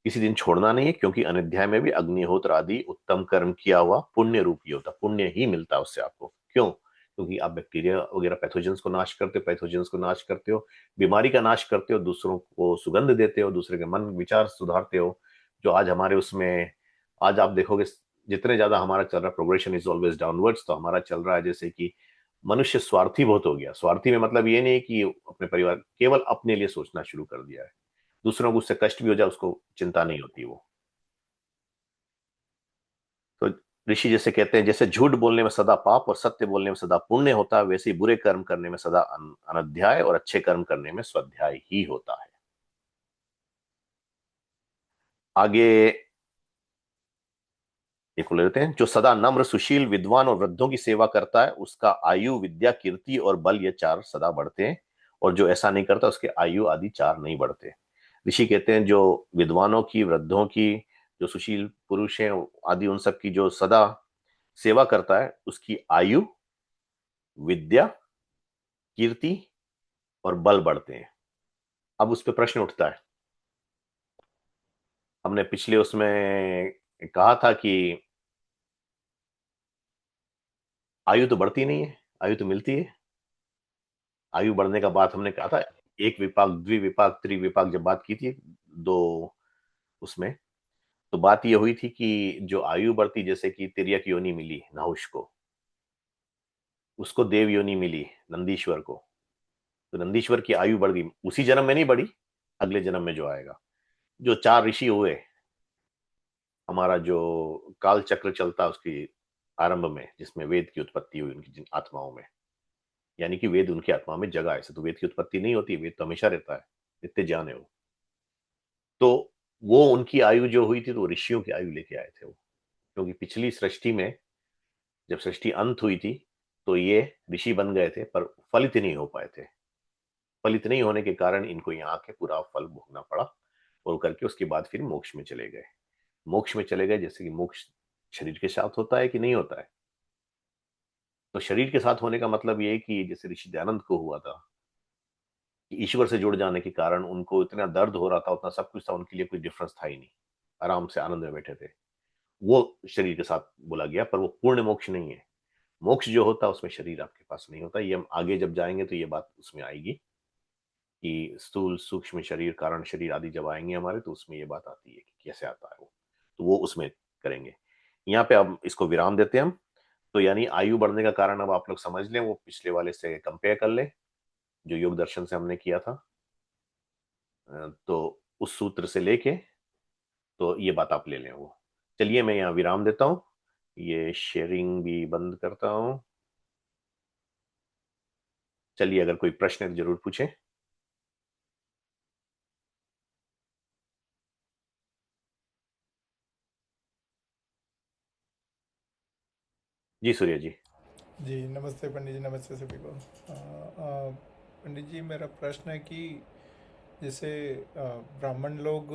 किसी दिन छोड़ना नहीं है, क्योंकि अनध्याय में भी अग्निहोत्र आदि उत्तम कर्म किया हुआ पुण्य रूपी होता, पुण्य ही मिलता है उससे आपको। क्यों? क्योंकि आप बैक्टीरिया वगैरह पैथोजेंस को नाश करते हो, पैथोजेंस को नाश करते हो, बीमारी का नाश करते हो, दूसरों को सुगंध देते हो, दूसरे के मन विचार सुधारते हो। जो आज हमारे उसमें, आज आप देखोगे जितने ज्यादा हमारा चल रहा है, प्रोग्रेशन इज ऑलवेज डाउनवर्ड्स, तो हमारा चल रहा है जैसे कि मनुष्य स्वार्थी बहुत हो गया। स्वार्थी में मतलब ये नहीं कि अपने परिवार, केवल अपने लिए सोचना शुरू कर दिया है। दूसरों को उससे कष्ट भी हो जाए उसको चिंता नहीं होती वो। तो ऋषि जैसे कहते हैं, जैसे झूठ बोलने में सदा पाप और सत्य बोलने में सदा पुण्य होता है, वैसे ही बुरे कर्म करने में सदा अनध्याय और अच्छे कर्म करने में स्वाध्याय ही होता है। आगे एक ले लेते हैं, जो सदा नम्र सुशील विद्वान और वृद्धों की सेवा करता है उसका आयु विद्या कीर्ति और बल ये चार सदा बढ़ते हैं, और जो ऐसा नहीं करता उसके आयु आदि चार नहीं बढ़ते। ऋषि कहते हैं जो विद्वानों की, वृद्धों की, जो सुशील पुरुष हैं आदि, उन सब की जो सदा सेवा करता है उसकी आयु, विद्या, कीर्ति और बल बढ़ते हैं। अब उस पर प्रश्न उठता है, हमने पिछले उसमें कहा था कि आयु तो बढ़ती नहीं है, आयु तो मिलती है। आयु बढ़ने का बात हमने कहा था, एक विपाक, द्विविपाक, त्रिविपाक जब बात की थी दो उसमें, तो बात ये हुई थी कि जो आयु बढ़ती, जैसे कि तिर्यक योनि मिली नहुष को, उसको देव योनि मिली नंदीश्वर को, तो नंदीश्वर की आयु बढ़ गई, उसी जन्म में नहीं बढ़ी, अगले जन्म में जो आएगा। जो चार ऋषि हुए, हमारा जो काल चक्र चलता है उसकी आरंभ में, जिसमें वेद की उत्पत्ति हुई उनकी जिन आत्माओं में, यानी कि वेद उनकी आत्मा में जगा, ऐसे तो वेद की उत्पत्ति नहीं होती, वेद तो हमेशा रहता है, नित्य ज्ञान है वो। तो वो उनकी आयु जो हुई थी, तो ऋषियों की आयु लेके आए थे वो, क्योंकि पिछली सृष्टि में जब सृष्टि अंत हुई थी तो ये ऋषि बन गए थे, पर फलित नहीं हो पाए थे। फलित नहीं होने के कारण इनको यहाँ आके पूरा फल भोगना पड़ा, और करके उसके बाद फिर मोक्ष में चले गए। मोक्ष में चले गए, जैसे कि मोक्ष शरीर के साथ होता है कि नहीं होता है, तो शरीर के साथ होने का मतलब ये है कि जैसे ऋषि दयानंद को हुआ था कि ईश्वर से जुड़ जाने के कारण उनको इतना दर्द हो रहा था, उतना सब कुछ था, उनके लिए कोई डिफरेंस था ही नहीं, आराम से आनंद में बैठे थे। वो शरीर के साथ बोला गया, पर वो पूर्ण मोक्ष नहीं है। मोक्ष जो होता है उसमें शरीर आपके पास नहीं होता। ये हम आगे जब जाएंगे तो ये बात उसमें आएगी कि स्थूल सूक्ष्म शरीर, कारण शरीर आदि जब आएंगे हमारे, तो उसमें ये बात आती है कि कैसे आता है वो, तो वो उसमें करेंगे। यहाँ पे अब इसको विराम देते हैं हम। तो यानी आयु बढ़ने का कारण अब आप लोग समझ लें, वो पिछले वाले से कंपेयर कर लें जो योग दर्शन से हमने किया था। तो उस सूत्र से लेके तो ये बात आप ले लें वो। चलिए मैं यहाँ विराम देता हूँ, ये शेयरिंग भी बंद करता हूँ। चलिए, अगर कोई प्रश्न है तो जरूर पूछें। जी सूर्य जी। जी नमस्ते पंडित जी, नमस्ते सभी को। पंडित जी, मेरा प्रश्न है कि जैसे ब्राह्मण लोग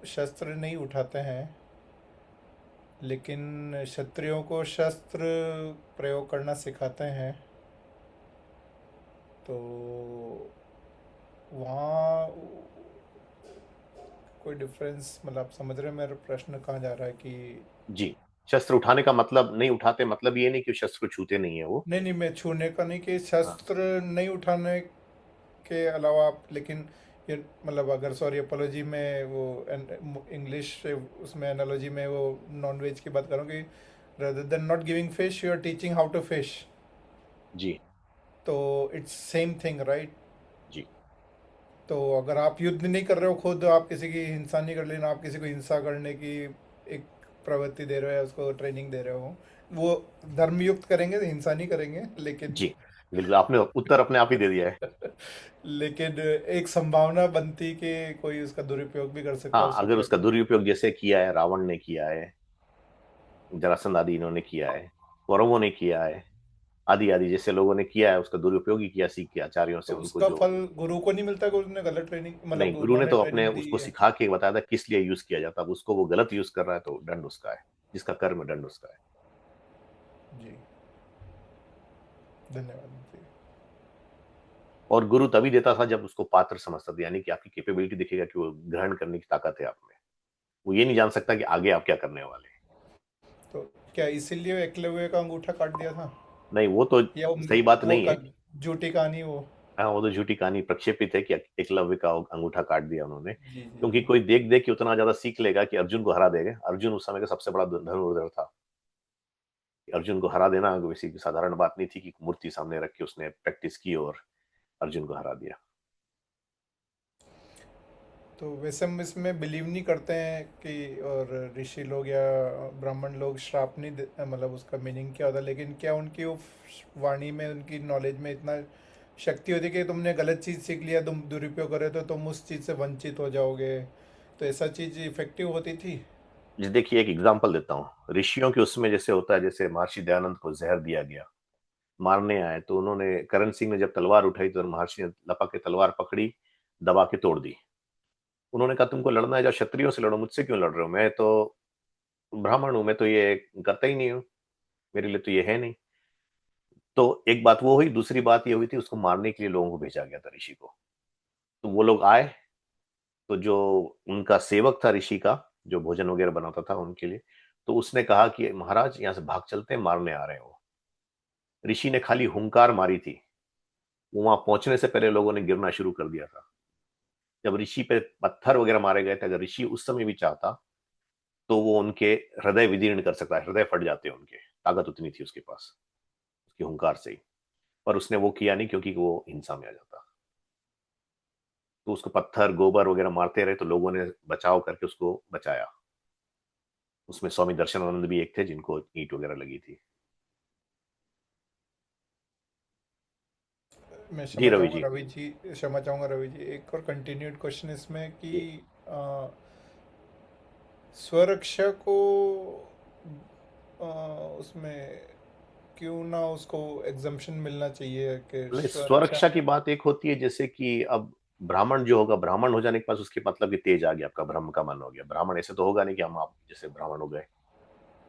शस्त्र नहीं उठाते हैं, लेकिन क्षत्रियों को शस्त्र प्रयोग करना सिखाते हैं, तो वहाँ कोई डिफरेंस, मतलब आप समझ रहे हैं मेरा प्रश्न कहाँ जा रहा है कि। जी, शस्त्र उठाने का मतलब, नहीं उठाते मतलब ये नहीं कि शस्त्र को छूते नहीं है वो। नहीं नहीं, मैं छूने का नहीं, कि हाँ शस्त्र नहीं उठाने के अलावा आप, लेकिन ये मतलब अगर सॉरी अपोलॉजी में वो इंग्लिश उसमें एनालॉजी में वो नॉन वेज की बात करूँ कि rather than not giving fish you are teaching how to fish, जी। तो इट्स सेम थिंग राइट। जी। तो अगर आप युद्ध नहीं कर रहे हो, खुद आप किसी की हिंसा नहीं कर रहे, आप किसी को हिंसा करने की एक प्रवृत्ति दे रहे हो, उसको ट्रेनिंग दे रहे हो, वो धर्मयुक्त करेंगे, हिंसा नहीं करेंगे, लेकिन जी, बिल्कुल आपने उत्तर अपने आप ही दे दिया है। लेकिन एक संभावना बनती कि कोई उसका दुरुपयोग भी कर सकता है हाँ, उस अगर सूत्र उसका का। दुरुपयोग जैसे किया है, रावण ने किया है, जरासंध आदि इन्होंने किया है, कौरवों ने किया है, आदि आदि जैसे लोगों ने किया है, उसका दुरुपयोग ही किया, सीख के आचार्यों से तो उनको उसका जो। फल गुरु को नहीं मिलता कि उसने गलत ट्रेनिंग, मतलब नहीं, गुरु ने उन्होंने तो अपने ट्रेनिंग दी उसको है। सिखा के बताया था किस लिए यूज किया जाता है। अब उसको वो गलत यूज कर रहा है तो दंड उसका है, जिसका कर्म दंड उसका है। जी, धन्यवाद जी। और गुरु तभी देता था जब उसको पात्र समझता था, यानी कि आपकी कैपेबिलिटी दिखेगा कि वो ग्रहण करने की ताकत है आप में। वो ये नहीं जान सकता कि आगे आप क्या करने वाले हैं। तो क्या इसीलिए एकलव्य का अंगूठा काट दिया था? नहीं, वो तो या सही बात वो नहीं है। झूठी कहानी वो। हाँ, वो तो झूठी कहानी प्रक्षेपित है कि एकलव्य का अंगूठा काट दिया उन्होंने, जी जी क्योंकि जी। कोई देख देख के उतना ज्यादा सीख लेगा कि अर्जुन को हरा देगा। अर्जुन उस समय का सबसे बड़ा धनुर्धर था। अर्जुन को हरा देना किसी साधारण बात नहीं थी कि मूर्ति सामने रख के उसने प्रैक्टिस की और अर्जुन को हरा दिया। तो वैसे हम इसमें बिलीव नहीं करते हैं कि और ऋषि लोग या ब्राह्मण लोग श्राप नहीं मतलब उसका मीनिंग क्या होता है, लेकिन क्या उनकी वो वाणी में, उनकी नॉलेज में इतना शक्ति होती है कि तुमने गलत चीज़ सीख लिया, तुम दुरुपयोग करे तो तुम उस चीज़ से वंचित हो जाओगे, तो ऐसा चीज़ इफेक्टिव होती थी। जी देखिए, एक एग्जांपल देता हूँ। ऋषियों के उसमें जैसे होता है, जैसे महर्षि दयानंद को जहर दिया गया, मारने आए तो उन्होंने, करण सिंह ने जब तलवार उठाई तो महर्षि ने लपक के तलवार पकड़ी, दबा के तोड़ दी। उन्होंने कहा तुमको लड़ना है जाओ क्षत्रियों से लड़ो, मुझसे क्यों लड़ रहे हो? मैं तो ब्राह्मण हूं, मैं तो ये करता ही नहीं हूँ, मेरे लिए तो ये है नहीं। तो एक बात वो हुई। दूसरी बात ये हुई थी, उसको मारने के लिए लोगों को भेजा गया था ऋषि को। तो वो लोग आए, तो जो उनका सेवक था ऋषि का, जो भोजन वगैरह बनाता था उनके लिए, तो उसने कहा कि महाराज यहाँ से भाग चलते हैं, मारने आ रहे हैं वो। ऋषि ने खाली हुंकार मारी थी, वो वहां पहुंचने से पहले लोगों ने गिरना शुरू कर दिया था। जब ऋषि पे पत्थर वगैरह मारे गए थे, अगर ऋषि उस समय भी चाहता तो वो उनके हृदय विदीर्ण कर सकता है, हृदय फट जाते उनके, ताकत उतनी थी उसके पास, उसके हुंकार से ही। पर उसने वो किया नहीं, क्योंकि वो हिंसा में आ जाता। तो उसको पत्थर गोबर वगैरह मारते रहे, तो लोगों ने बचाव करके उसको बचाया। उसमें स्वामी दर्शनानंद भी एक थे जिनको ईंट वगैरह लगी थी। मैं जी क्षमा रवि चाहूँगा जी। रवि जी, क्षमा चाहूँगा रवि जी, एक और कंटिन्यूड क्वेश्चन इसमें कि जी। अ, स्वरक्षा को उसमें क्यों ना उसको एग्जम्पशन मिलना चाहिए कि नहीं, स्वरक्षा। स्वरक्षा की बात एक होती है, जैसे कि अब ब्राह्मण जो होगा, ब्राह्मण हो जाने के पास उसके मतलब कि तेज आ गया, आपका ब्रह्म का मन हो गया। ब्राह्मण ऐसे तो होगा नहीं कि हम आप जैसे ब्राह्मण हो गए,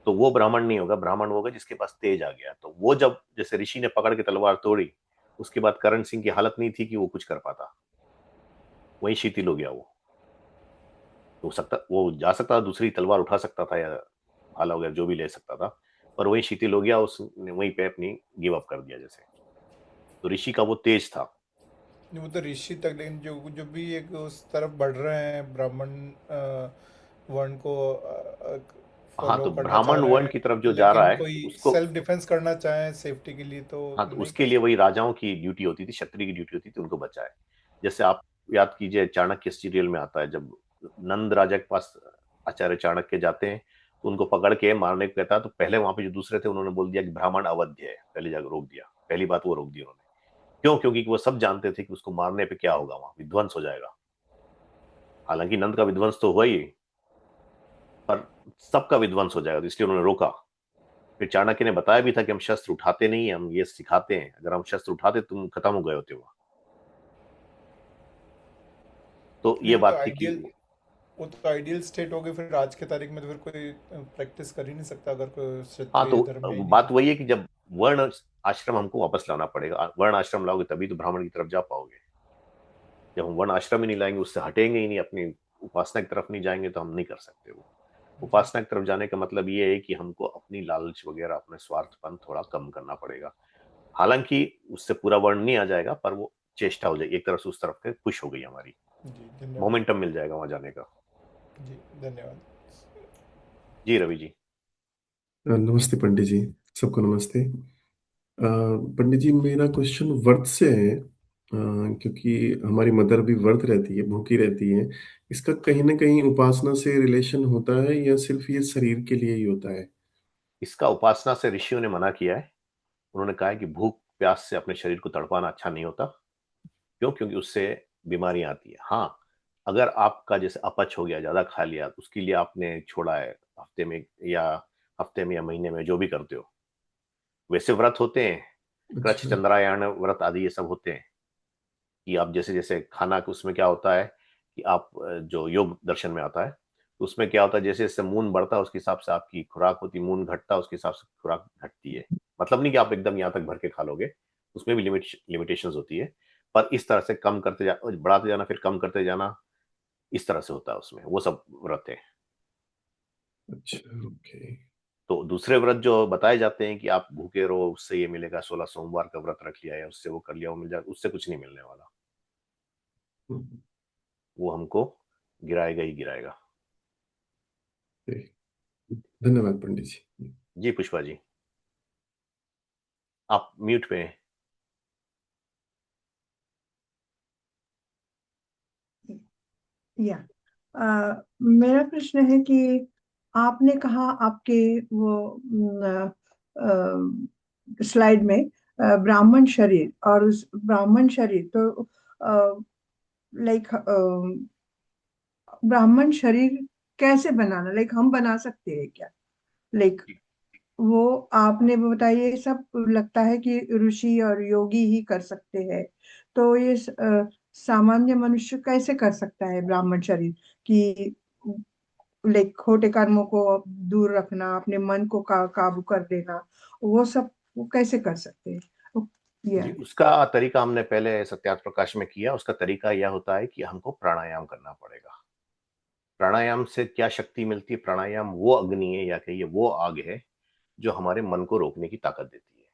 तो वो ब्राह्मण नहीं होगा। ब्राह्मण होगा जिसके पास तेज आ गया। तो वो जब जैसे ऋषि ने पकड़ के तलवार तोड़ी, उसके बाद करण सिंह की हालत नहीं थी कि वो कुछ कर पाता, वहीं शिथिल हो गया वो। हो सकता वो जा सकता था, दूसरी तलवार उठा सकता था या भाला वगैरह जो भी ले सकता था, पर वहीं शिथिल हो गया, उसने वहीं पे अपनी गिव अप कर दिया जैसे। तो ऋषि का वो तेज था। वो तो ऋषि तक, लेकिन जो जो भी एक उस तरफ बढ़ रहे हैं, ब्राह्मण वर्ण को हाँ, फॉलो तो करना चाह ब्राह्मण रहे वर्ण हैं, की तरफ जो जा रहा लेकिन है कोई उसको, सेल्फ डिफेंस करना चाहे सेफ्टी के लिए तो हाँ, तो नहीं उसके कर लिए सकते। वही राजाओं की ड्यूटी होती थी, क्षत्रिय की ड्यूटी होती थी उनको बचाए। जैसे आप याद कीजिए, चाणक्य सीरियल में आता है, जब नंद राजा के पास आचार्य चाणक्य जाते हैं, तो उनको पकड़ के मारने को कहता है, तो पहले वहां पे जो दूसरे थे उन्होंने बोल दिया कि ब्राह्मण अवध्य है, पहले जाकर रोक दिया। पहली बात वो रोक दी उन्होंने। क्यों? क्योंकि वो सब जानते थे कि उसको मारने पे क्या होगा, वहां विध्वंस हो जाएगा। हालांकि नंद का विध्वंस तो हुआ ही, पर सबका विध्वंस हो जाएगा, तो इसलिए उन्होंने रोका। फिर चाणक्य ने बताया भी था कि हम शस्त्र उठाते नहीं है, हम ये सिखाते हैं, अगर हम शस्त्र उठाते तुम खत्म हो गए होते वहां। तो नहीं, ये बात थी कि वो तो आइडियल स्टेट हो गई, फिर आज के तारीख में तो फिर कोई प्रैक्टिस कर ही नहीं सकता अगर कोई हाँ, क्षत्रिय तो धर्म में ही नहीं बात है। वही है कि जब वर्ण आश्रम हमको वापस लाना पड़ेगा, वर्ण आश्रम लाओगे तभी तो ब्राह्मण की तरफ जा पाओगे। जब हम वर्ण आश्रम ही नहीं लाएंगे, उससे हटेंगे ही नहीं, अपनी उपासना की तरफ नहीं जाएंगे, तो हम नहीं कर सकते वो। जी उपासना की तरफ जाने का मतलब ये है कि हमको अपनी लालच वगैरह, अपने स्वार्थपन थोड़ा कम करना पड़ेगा। हालांकि उससे पूरा वर्ण नहीं आ जाएगा, पर वो चेष्टा हो जाएगी, एक तरफ से उस तरफ से पुश हो गई हमारी, जी धन्यवाद। मोमेंटम मिल जाएगा वहां जाने का। जी धन्यवाद। जी रवि जी। नमस्ते पंडित जी, सबको नमस्ते। पंडित जी, मेरा क्वेश्चन व्रत से है। क्योंकि हमारी मदर भी व्रत रहती है, भूखी रहती है। इसका कहीं ना कहीं उपासना से रिलेशन होता है या सिर्फ ये शरीर के लिए ही होता है? इसका उपासना से ऋषियों ने मना किया है। उन्होंने कहा है कि भूख प्यास से अपने शरीर को तड़पाना अच्छा नहीं होता। क्यों? क्योंकि उससे बीमारियां आती है। हाँ, अगर आपका जैसे अपच हो गया, ज्यादा खा लिया, तो उसके लिए आपने छोड़ा है, हफ्ते में या महीने में जो भी करते हो, वैसे व्रत होते हैं। कृच्छ अच्छा। चंद्रायण व्रत आदि ये सब होते हैं, कि आप जैसे जैसे खाना, उसमें क्या होता है कि आप जो योग दर्शन में आता है, तो उसमें क्या होता है, जैसे जैसे मून बढ़ता है उसके हिसाब से आपकी खुराक होती है, मून घटता है उसके हिसाब से खुराक घटती है। मतलब नहीं कि आप एकदम यहाँ तक भर के खा लोगे, उसमें भी लिमिटेशंस होती है। पर इस तरह से कम करते जा, बढ़ाते जाना, फिर कम करते जाना, इस तरह से होता है उसमें, वो सब व्रत है। अच्छा, ओके। तो दूसरे व्रत जो बताए जाते हैं कि आप भूखे रहो, उससे ये मिलेगा, 16 सोमवार का व्रत रख लिया है, उससे वो कर लिया, वो मिल जाए, उससे कुछ नहीं मिलने वाला। वो हमको गिराएगा ही गिराएगा। ठीक। धन्यवाद पंडित जी। जी पुष्पा जी, आप म्यूट पे हैं। या मेरा प्रश्न है कि आपने कहा आपके वो स्लाइड में ब्राह्मण शरीर, और उस ब्राह्मण शरीर तो लाइक ब्राह्मण शरीर कैसे बनाना, लाइक हम बना सकते हैं क्या? लाइक वो आपने बताइए, सब लगता है कि ऋषि और योगी ही कर सकते हैं। तो ये सामान्य मनुष्य कैसे कर सकता है ब्राह्मण शरीर कि लाइक खोटे कर्मों को दूर रखना, अपने मन को काबू कर देना, वो सब वो कैसे कर सकते हैं? जी, या उसका तरीका हमने पहले सत्यार्थ प्रकाश में किया। उसका तरीका यह होता है कि हमको प्राणायाम करना पड़ेगा। प्राणायाम से क्या शक्ति मिलती है? प्राणायाम वो अग्नि है, या कहिए वो आग है, जो हमारे मन को रोकने की ताकत देती है।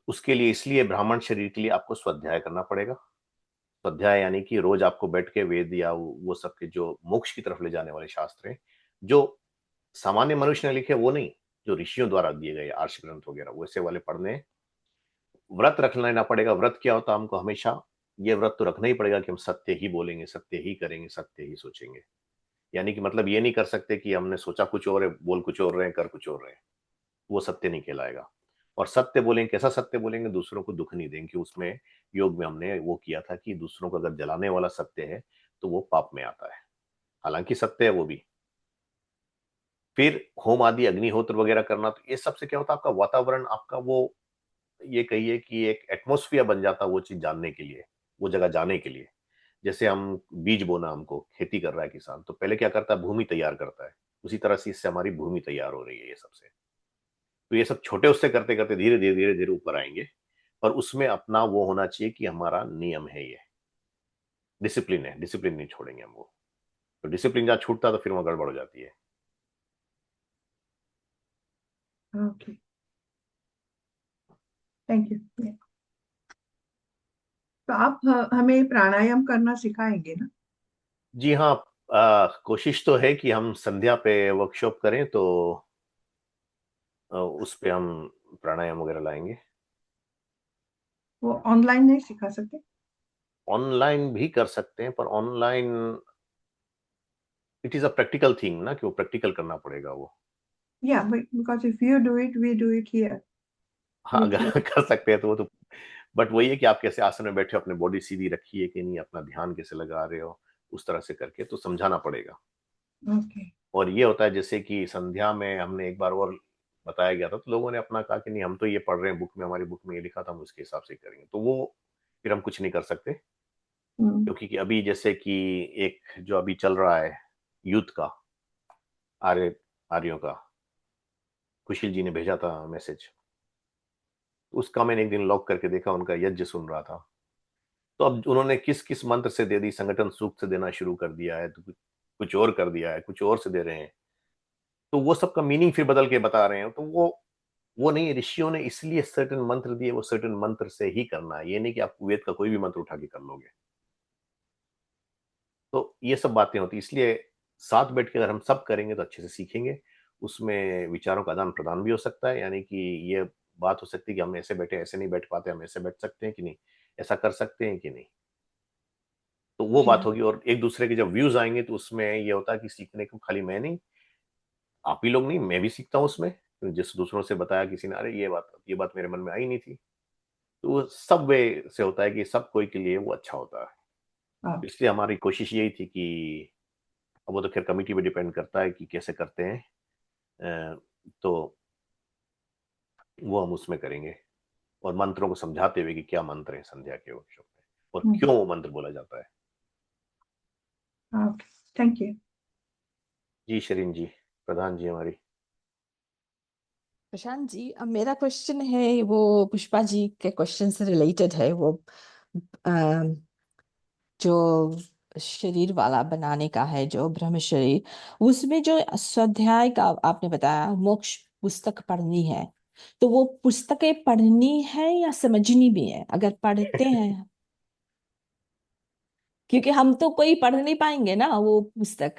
उसके लिए, इसलिए ब्राह्मण शरीर के लिए आपको स्वाध्याय करना पड़ेगा। स्वाध्याय यानी कि रोज आपको बैठ के वेद या वो सब के जो मोक्ष की तरफ ले जाने वाले शास्त्र हैं, जो सामान्य मनुष्य ने लिखे वो नहीं, जो ऋषियों द्वारा दिए गए आर्ष ग्रंथ वगैरह, वैसे वाले पढ़ने हैं। व्रत रख लेना पड़ेगा। व्रत क्या होता है? हमको हमेशा ये व्रत तो रखना ही पड़ेगा कि हम सत्य ही बोलेंगे, सत्य ही करेंगे, सत्य ही सोचेंगे। यानी कि मतलब ये नहीं कर सकते कि हमने सोचा कुछ और है, बोल कुछ और रहे हैं, कर कुछ और रहे हैं। वो सत्य नहीं कहलाएगा। और सत्य बोलेंगे, कैसा सत्य बोलेंगे? दूसरों को दुख नहीं देंगे। उसमें योग में हमने वो किया था कि दूसरों को अगर जलाने वाला सत्य है तो वो पाप में आता है, हालांकि सत्य है वो भी। फिर होम आदि अग्निहोत्र वगैरह करना, तो ये सबसे क्या होता है? आपका वातावरण, आपका वो, ये कहिए कि एक एटमोस्फियर बन जाता है वो चीज जानने के लिए, वो जगह जाने के लिए। जैसे हम बीज बोना, हमको खेती कर रहा है किसान, तो पहले क्या करता है? भूमि तैयार करता है। उसी तरह से इससे हमारी भूमि तैयार हो रही है ये सबसे। तो ये सब छोटे उससे करते करते धीरे धीरे धीरे धीरे ऊपर आएंगे। और उसमें अपना वो होना चाहिए कि हमारा नियम है, ये डिसिप्लिन है, डिसिप्लिन नहीं छोड़ेंगे हम वो। तो डिसिप्लिन जहाँ छूटता है तो फिर वहां गड़बड़ हो जाती है। Okay, thank you. तो आप हमें प्राणायाम करना सिखाएंगे ना? जी हाँ। कोशिश तो है कि हम संध्या पे वर्कशॉप करें, तो उस पे हम प्राणायाम वगैरह लाएंगे। वो ऑनलाइन नहीं सिखा सकते? ऑनलाइन भी कर सकते हैं, पर online it is a practical thing ना, कि वो प्रैक्टिकल करना पड़ेगा वो। या because if you do it, we do it here. हाँ, अगर कर सकते हैं तो वो तो। बट वही है कि आप कैसे आसन में बैठे हो, अपने बॉडी सीधी रखी है कि नहीं, अपना ध्यान कैसे लगा रहे हो, उस तरह से करके तो समझाना पड़ेगा। ओके। और ये होता है जैसे कि संध्या में हमने एक बार और बताया गया था, तो लोगों ने अपना कहा कि नहीं, हम तो ये पढ़ रहे हैं बुक में, हमारी बुक में ये लिखा था, हम उसके हिसाब से करेंगे, तो वो फिर हम कुछ नहीं कर सकते। क्योंकि कि अभी जैसे कि एक जो अभी चल रहा है यूथ का, आर्य आर्यों का, कुशील जी ने भेजा था मैसेज, उसका मैंने एक दिन लॉग करके देखा, उनका यज्ञ सुन रहा था। तो अब उन्होंने किस किस मंत्र से दे दी, संगठन सूक्त से देना शुरू कर दिया है, तो कुछ और कर दिया है, कुछ और से दे रहे हैं। तो वो सबका मीनिंग फिर बदल के बता रहे हैं। तो वो नहीं, ऋषियों ने इसलिए सर्टेन मंत्र दिए, वो सर्टेन मंत्र से ही करना है, ये नहीं कि आप वेद का कोई भी मंत्र उठा के कर लोगे। तो ये सब बातें होती, इसलिए साथ बैठ के अगर हम सब करेंगे तो अच्छे से सीखेंगे। उसमें विचारों का आदान प्रदान भी हो सकता है, यानी कि ये बात हो सकती है कि हम ऐसे बैठे, ऐसे नहीं बैठ पाते, हम ऐसे बैठ सकते हैं कि नहीं, ऐसा कर सकते हैं कि नहीं। तो वो बात या होगी। और एक दूसरे के जब व्यूज आएंगे तो उसमें ये होता है कि सीखने को खाली मैं नहीं, आप ही लोग नहीं, मैं भी सीखता हूँ उसमें। तो जिस दूसरों से बताया किसी ने, अरे ये बात मेरे मन में आई नहीं थी। तो वो सब वे से होता है कि सब कोई के लिए वो अच्छा होता है। इसलिए हमारी कोशिश यही थी कि, अब वो तो खैर कमिटी पे डिपेंड करता है कि कैसे करते हैं। तो वो हम उसमें करेंगे, और मंत्रों को समझाते हुए कि क्या मंत्र है संध्या के वर्कशॉप में, और क्यों वो मंत्र बोला जाता है। Okay, thank you. जी शरीन जी, प्रधान जी हमारी। प्रशांत जी, अब मेरा क्वेश्चन है वो पुष्पा जी के क्वेश्चन से रिलेटेड है। वो अ, जो शरीर वाला बनाने का है, जो ब्रह्म शरीर, उसमें जो स्वाध्याय का आपने बताया मोक्ष पुस्तक पढ़नी है, तो वो पुस्तकें पढ़नी है या समझनी भी है अगर पढ़ते हैं? क्योंकि हम तो कोई पढ़ नहीं पाएंगे ना वो पुस्तक।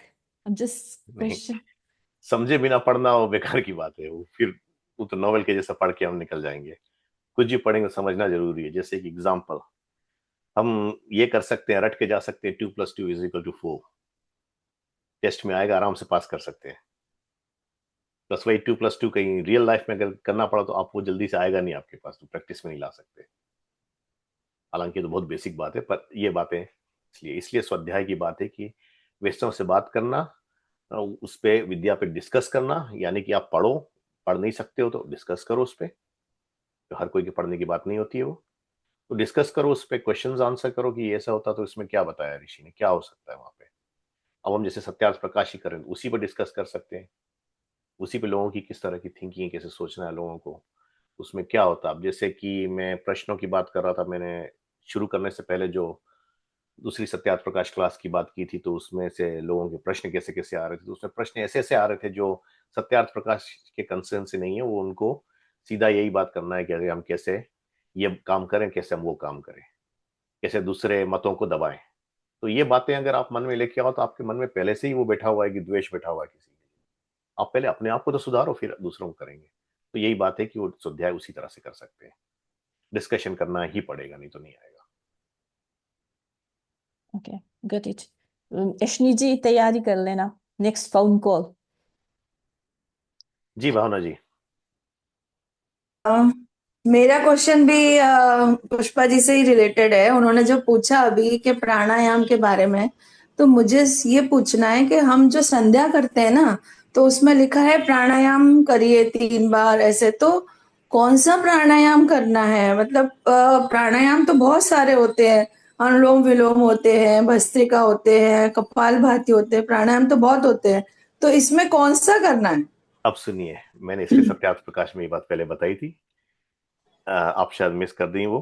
जस्ट नहीं, क्वेश्चन। समझे बिना पढ़ना वो बेकार की बात है। वो फिर वो तो नॉवेल के जैसा पढ़ के हम निकल जाएंगे। कुछ भी पढ़ेंगे समझना जरूरी है। जैसे कि एग्जाम्पल हम ये कर सकते हैं, रट के जा सकते हैं 2+2 = 4। टेस्ट में आएगा, आराम से पास कर सकते हैं। बस वही 2+2 कहीं रियल लाइफ में अगर करना पड़ा तो आप वो जल्दी से आएगा नहीं आपके पास, तो प्रैक्टिस में नहीं ला सकते। हालांकि तो बहुत बेसिक बात है, पर ये बातें इसलिए स्वाध्याय की बात है कि वैष्णव से बात करना, उस पे विद्या पे डिस्कस करना, यानी कि आप पढ़ो, पढ़ नहीं सकते हो तो डिस्कस करो उस पे। तो हर कोई के पढ़ने की बात नहीं होती है वो, तो डिस्कस करो उस पे, क्वेश्चंस आंसर करो कि ऐसा होता तो इसमें क्या बताया ऋषि ने, क्या हो सकता है वहां पे। अब हम जैसे सत्यार्थ प्रकाश ही करें, उसी पर डिस्कस कर सकते हैं। उसी पे लोगों की किस तरह की थिंकिंग है, कैसे सोचना है लोगों को, उसमें क्या होता है। अब जैसे कि मैं प्रश्नों की बात कर रहा था, मैंने शुरू करने से पहले जो दूसरी सत्यार्थ प्रकाश क्लास की बात की थी, तो उसमें से लोगों के प्रश्न कैसे कैसे आ रहे थे, तो उसमें प्रश्न ऐसे ऐसे आ रहे थे जो सत्यार्थ प्रकाश के कंसर्न से नहीं है। वो उनको सीधा यही बात करना है कि अगर हम कैसे ये काम करें, कैसे हम वो काम करें, कैसे दूसरे मतों को दबाएं। तो ये बातें अगर आप मन में लेके आओ तो आपके मन में पहले से ही वो बैठा हुआ है कि द्वेष बैठा हुआ है किसी के लिए। आप पहले अपने आप को तो सुधारो, फिर दूसरों को करेंगे। तो यही बात है कि वो स्वाध्याय उसी तरह से कर सकते हैं। डिस्कशन करना ही पड़ेगा, नहीं तो नहीं आएगा। Okay, got it. Yashni ji तैयारी कर लेना, नेक्स्ट फोन कॉल। जी भावना जी। अ, मेरा क्वेश्चन भी पुष्पा जी से ही रिलेटेड है। उन्होंने जो पूछा अभी के प्राणायाम के बारे में, तो मुझे ये पूछना है कि हम जो संध्या करते हैं ना, तो उसमें लिखा है प्राणायाम करिए 3 बार ऐसे, तो कौन सा प्राणायाम करना है? मतलब प्राणायाम तो बहुत सारे होते हैं, अनुलोम विलोम होते हैं, भस्त्रिका होते हैं, कपालभाति होते हैं, प्राणायाम तो बहुत होते हैं, तो इसमें कौन सा करना है? अब सुनिए, मैंने इसलिए सत्यार्थ प्रकाश में ये बात पहले बताई थी, आप शायद मिस कर दी वो।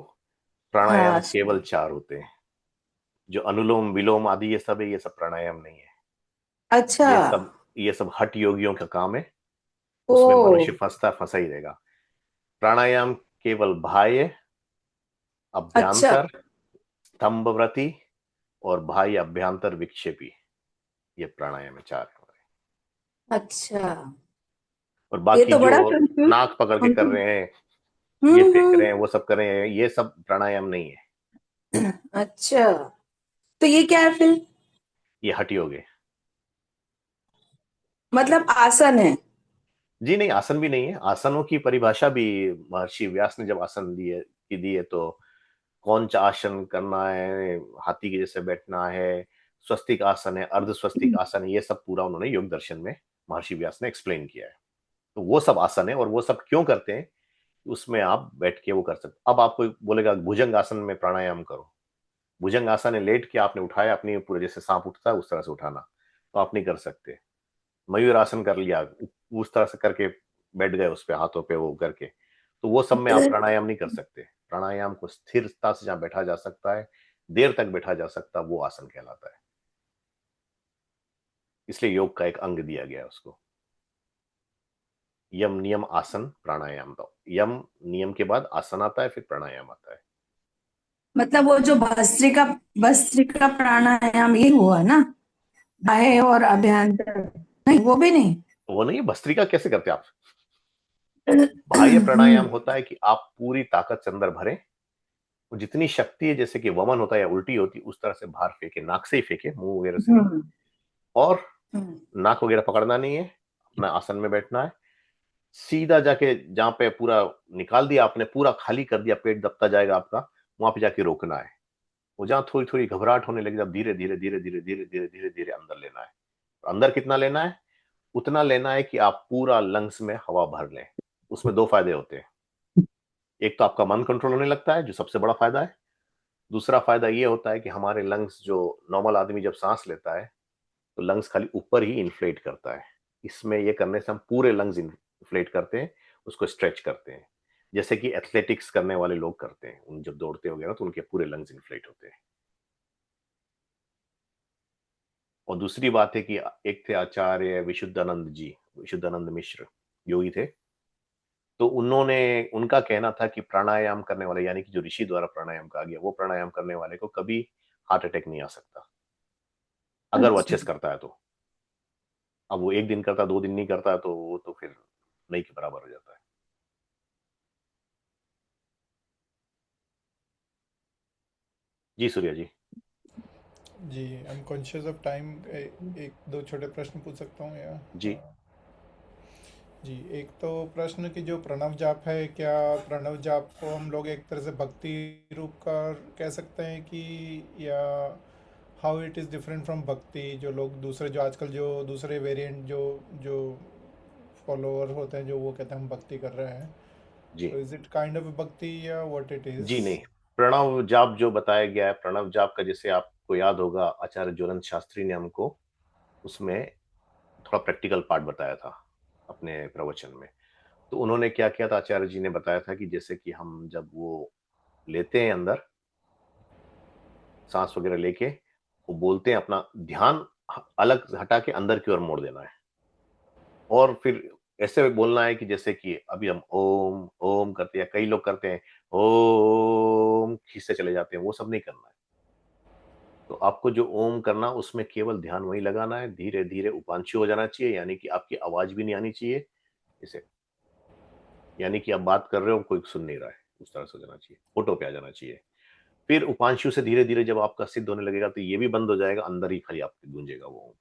प्राणायाम हाँ, केवल 4 होते हैं। जो अनुलोम विलोम आदि ये सब है, ये सब प्राणायाम नहीं है। अच्छा। ये सब हठ योगियों का काम है। ओ। उसमें मनुष्य फंसा ही रहेगा। प्राणायाम केवल बाह्य, अच्छा। अभ्यंतर, स्तंभव्रती और बाह्य अभ्यंतर विक्षेपी, ये प्राणायाम है 4 हमारे। अच्छा, और ये बाकी तो जो बड़ा कंफ्यूज। नाक पकड़ के हम कर तो रहे हैं, ये फेंक हम्म। रहे हैं, वो सब कर रहे हैं, ये सब प्राणायाम नहीं है। अच्छा, तो ये क्या है फिर? ये हठ योग है। मतलब आसन है? जी नहीं, आसन भी नहीं है। आसनों की परिभाषा भी महर्षि व्यास ने जब आसन दी है तो कौन सा आसन करना है, हाथी के जैसे बैठना है, स्वस्तिक आसन है, अर्ध स्वस्तिक आसन है, ये सब पूरा उन्होंने योग दर्शन में महर्षि व्यास ने एक्सप्लेन किया है। तो वो सब आसन है, और वो सब क्यों करते हैं, उसमें आप बैठ के वो कर सकते। अब आपको बोलेगा भुजंग आसन में प्राणायाम करो। भुजंग आसन है, लेट के आपने उठाया, अपनी पूरे जैसे सांप उठता है उस तरह से उठाना, तो आप नहीं कर सकते। मयूर आसन कर लिया, उस तरह से करके बैठ गए उस पे, हाथों पे वो करके, तो वो सब में आप प्राणायाम नहीं कर सकते। प्राणायाम को स्थिरता से जहां बैठा जा सकता है, देर तक बैठा जा सकता है, वो आसन कहलाता है। इसलिए योग का एक अंग दिया गया है उसको। यम नियम आसन प्राणायाम। दो यम नियम के बाद आसन आता है, फिर प्राणायाम आता है। मतलब वो जो भस्त्रिका भस्त्रिका प्राणायाम ये हुआ ना, बाह्य और अभ्यंतर? नहीं, वो भी नहीं। वो नहीं, भस्त्रिका कैसे करते आप? बाह्य प्राणायाम होता है कि आप पूरी ताकत से अंदर भरें, वो जितनी शक्ति है, जैसे कि वमन होता है या उल्टी होती है, उस तरह से बाहर फेंके, नाक से ही फेंके, मुंह वगैरह से नहीं। हम्म। और हम्म। नाक वगैरह पकड़ना नहीं है, अपना आसन में बैठना है। सीधा जाके जहां पे पूरा निकाल दिया आपने, पूरा खाली कर दिया, पेट दबता जाएगा आपका, वहां पे जाके रोकना है। वो जहां थोड़ी थोड़ी घबराहट होने लगी, जब धीरे धीरे धीरे धीरे धीरे धीरे धीरे धीरे अंदर लेना है। अंदर कितना लेना है? उतना लेना है कि आप पूरा लंग्स में हवा भर लें। उसमें 2 फायदे होते हैं। एक तो आपका मन कंट्रोल होने लगता है, जो सबसे बड़ा फायदा है। दूसरा फायदा ये होता है कि हमारे लंग्स, जो नॉर्मल आदमी जब सांस लेता है तो लंग्स खाली ऊपर ही इन्फ्लेट करता है। इसमें ये करने से हम पूरे लंग्स इन्फ्लेट करते हैं, उसको स्ट्रेच करते हैं, जैसे कि एथलेटिक्स करने वाले लोग करते हैं। उन जब दौड़ते हो गए ना, तो उनके पूरे लंग्स इन्फ्लेट होते हैं। और दूसरी बात है कि एक थे आचार्य विशुद्धानंद जी, विशुद्धानंद मिश्र योगी थे, तो उन्होंने उनका कहना था कि प्राणायाम करने वाले, यानी कि जो ऋषि द्वारा प्राणायाम कहा गया, वो प्राणायाम करने वाले को कभी हार्ट अटैक नहीं आ सकता अगर वो अच्छे अच्छा से करता है तो। अब वो एक दिन करता, 2 दिन नहीं करता, तो वो तो फिर नहीं के बराबर हो जाता है। जी सूर्या जी। जी, I am conscious of time. एक दो छोटे प्रश्न पूछ सकता हूँ या? जी जी, एक तो प्रश्न कि जो प्रणव जाप है, क्या प्रणव जाप को हम लोग एक तरह से भक्ति रूप का कह सकते हैं कि, या how it is different from भक्ति? जो लोग दूसरे, जो आजकल जो दूसरे वेरिएंट जो जो फॉलोअर होते हैं, जो वो कहते हैं हम भक्ति कर रहे हैं, जी तो इज इट काइंड ऑफ भक्ति या व्हाट इट इज? जी नहीं, प्रणव जाप जो बताया गया है, प्रणव जाप का जैसे आपको याद होगा, आचार्य ज्वलंत शास्त्री ने हमको उसमें थोड़ा प्रैक्टिकल पार्ट बताया था अपने प्रवचन में। तो उन्होंने क्या किया था, आचार्य जी ने बताया था कि जैसे कि हम जब वो लेते हैं अंदर सांस वगैरह लेके, वो बोलते हैं अपना ध्यान अलग हटा के अंदर की ओर मोड़ देना है, और फिर ऐसे बोलना है कि जैसे कि अभी हम ओम ओम करते हैं, कई लोग करते हैं ओम खींचते चले जाते हैं, वो सब नहीं करना है। तो आपको जो ओम करना, उसमें केवल ध्यान वही लगाना है, धीरे धीरे उपांशु हो जाना चाहिए, यानी कि आपकी आवाज भी नहीं आनी चाहिए इसे, यानी कि आप बात कर रहे हो कोई सुन नहीं रहा है, उस तरह से हो जाना चाहिए, फोटो पे आ जाना चाहिए। फिर उपांशु से धीरे धीरे जब आपका सिद्ध होने लगेगा तो ये भी बंद हो जाएगा, अंदर ही खाली आपके गूंजेगा वो ओम।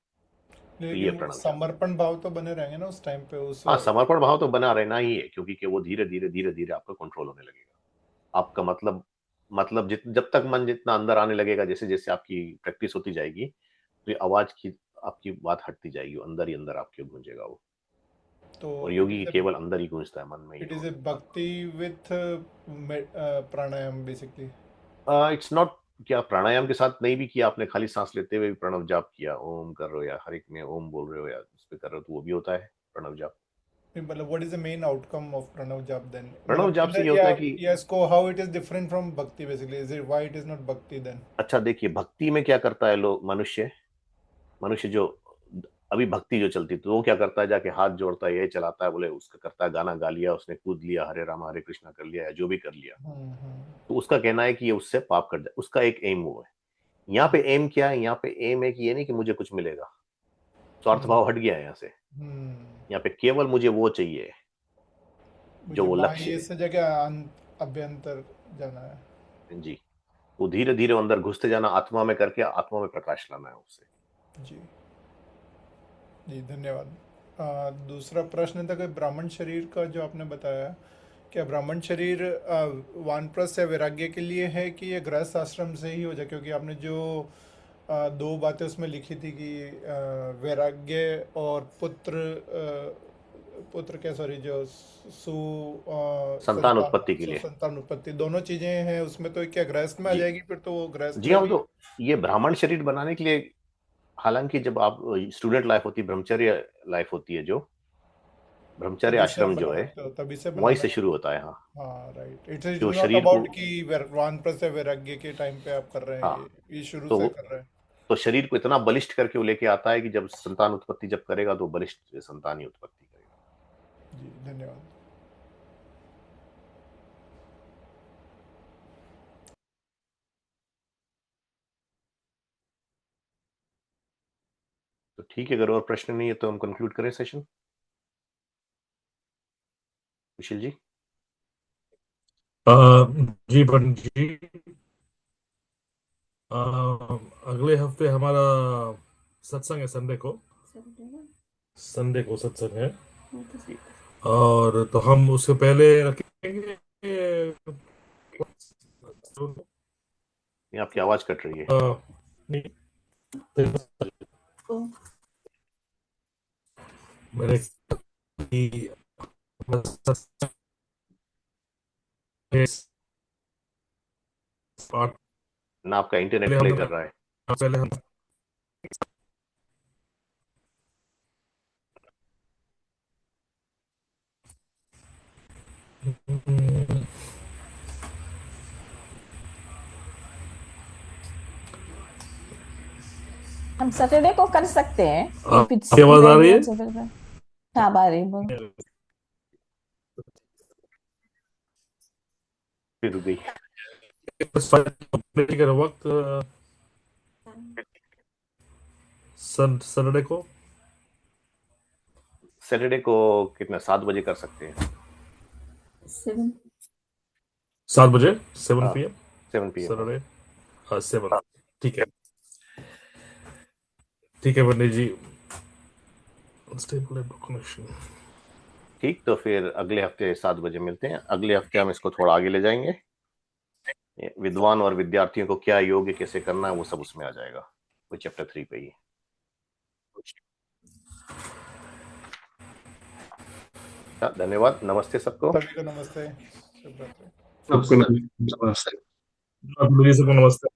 तो ये लेकिन वो प्रणव जाप। समर्पण भाव तो बने रहेंगे ना उस टाइम पे, उस? हाँ, समर्पण भाव तो बना रहना ही है, क्योंकि कि वो धीरे धीरे आपका कंट्रोल होने लगेगा। आपका मतलब जब तक मन जितना अंदर आने लगेगा, जैसे जैसे आपकी प्रैक्टिस होती जाएगी, तो ये आवाज की आपकी बात हटती जाएगी, वो अंदर ही अंदर आपके गूंजेगा वो। तो और इट योगी इज के ए केवल अंदर ही गूंजता है, मन में ही इट इज ए बात। भक्ति with pranayama basically? It's not, क्या प्राणायाम के साथ नहीं भी किया आपने, खाली सांस लेते हुए भी प्रणव जाप किया, ओम कर रहे हो या हर एक में ओम बोल रहे हो या उस पे कर रहे हो, तो वो भी होता है प्रणव जाप। मतलब what is the main outcome of प्रणव जाप देन? प्रणव मतलब जाप से ये या होता है कि, या इसको how it is different from bhakti basically? Is it why it is not bhakti then? अच्छा देखिए, भक्ति में क्या करता है लोग, मनुष्य मनुष्य जो अभी भक्ति जो चलती, तो वो क्या करता है, जाके हाथ जोड़ता है, ये चलाता है, बोले उसका करता है, गाना गा लिया उसने, कूद लिया, हरे राम हरे कृष्णा कर लिया, या जो भी कर लिया, तो उसका कहना है कि ये उससे पाप कर जाए, उसका एक एम वो है। यहाँ पे एम क्या है, यहाँ पे एम है कि ये नहीं कि मुझे कुछ मिलेगा, स्वार्थ हम्म भाव हट गया है यहाँ से। हम्म यहाँ पे केवल मुझे वो चाहिए जो मुझे वो लक्ष्य बाह्य से जगह अभ्यंतर जाना है। है। जी, वो धीरे धीरे अंदर घुसते जाना, आत्मा में करके आत्मा में प्रकाश लाना है उससे। जी जी, धन्यवाद। दूसरा प्रश्न था कि ब्राह्मण शरीर का जो आपने बताया, क्या ब्राह्मण शरीर वानप्रस्थ या वैराग्य के लिए है कि ये गृहस्थ आश्रम से ही हो जाए? क्योंकि आपने जो दो बातें उसमें लिखी थी कि वैराग्य और पुत्र क्या, सॉरी, जो संतान उत्पत्ति के लिए। संतान उत्पत्ति, दोनों चीजें हैं उसमें, तो क्या गृहस्थ में आ जी जाएगी फिर? तो वो गृहस्थ जी में हाँ, भी? तो ये ब्राह्मण शरीर बनाने के लिए, हालांकि जब आप स्टूडेंट लाइफ होती है, ब्रह्मचर्य लाइफ होती है, जो ब्रह्मचर्य तभी से आप आश्रम जो है, तभी से वहीं बनाना से है। शुरू होता है। हाँ, हाँ, राइट। इट इज जो नॉट शरीर को, अबाउट कि वानप्रस्थ या वैराग्य के टाइम पे आप कर रहे हैं, हाँ, ये शुरू तो से कर रहे हैं। तो शरीर को इतना बलिष्ठ करके वो लेके आता है कि जब संतान उत्पत्ति जब करेगा, तो बलिष्ठ संतान ही उत्पत्ति करेगा। जी, धन्यवाद। तो ठीक है, अगर और प्रश्न नहीं है तो हम कंक्लूड करें सेशन। सुशील जी। अ, जी पंडित जी, अ, अगले हफ्ते हमारा सत्संग है, संडे को सत्संग है, और तो हम उससे पहले रखेंगे। ये आपकी आवाज कट रही है। नहीं, मैंने पाठ ना आपका इंटरनेट पहले प्ले हम कर रहा है। पहले हम हम सैटरडे को कर सकते हैं if it's आपकी आवाज आ रही है? convenient available। हाँ आ रही है, बोलो। फिर रुक गई। कंप्लीट कर वक्त सैटरडे को सैटरडे को कितना 7 बजे कर सकते हैं? 7 बजे 7 हाँ, PM 7 PM। सैटरडे 7। ठीक है, ठीक है पंडित जी। Stable connection. ठीक, तो फिर अगले हफ्ते 7 बजे मिलते हैं। अगले हफ्ते हम इसको थोड़ा आगे ले जाएंगे। विद्वान और विद्यार्थियों को क्या योग्य कैसे करना है वो सब उसमें आ जाएगा, वो चैप्टर 3 पे ही। धन्यवाद, नमस्ते सबको। सभी को नमस्ते, शुभ रात्रि। सबको नमस्ते। पंडित जी सबको नमस्ते।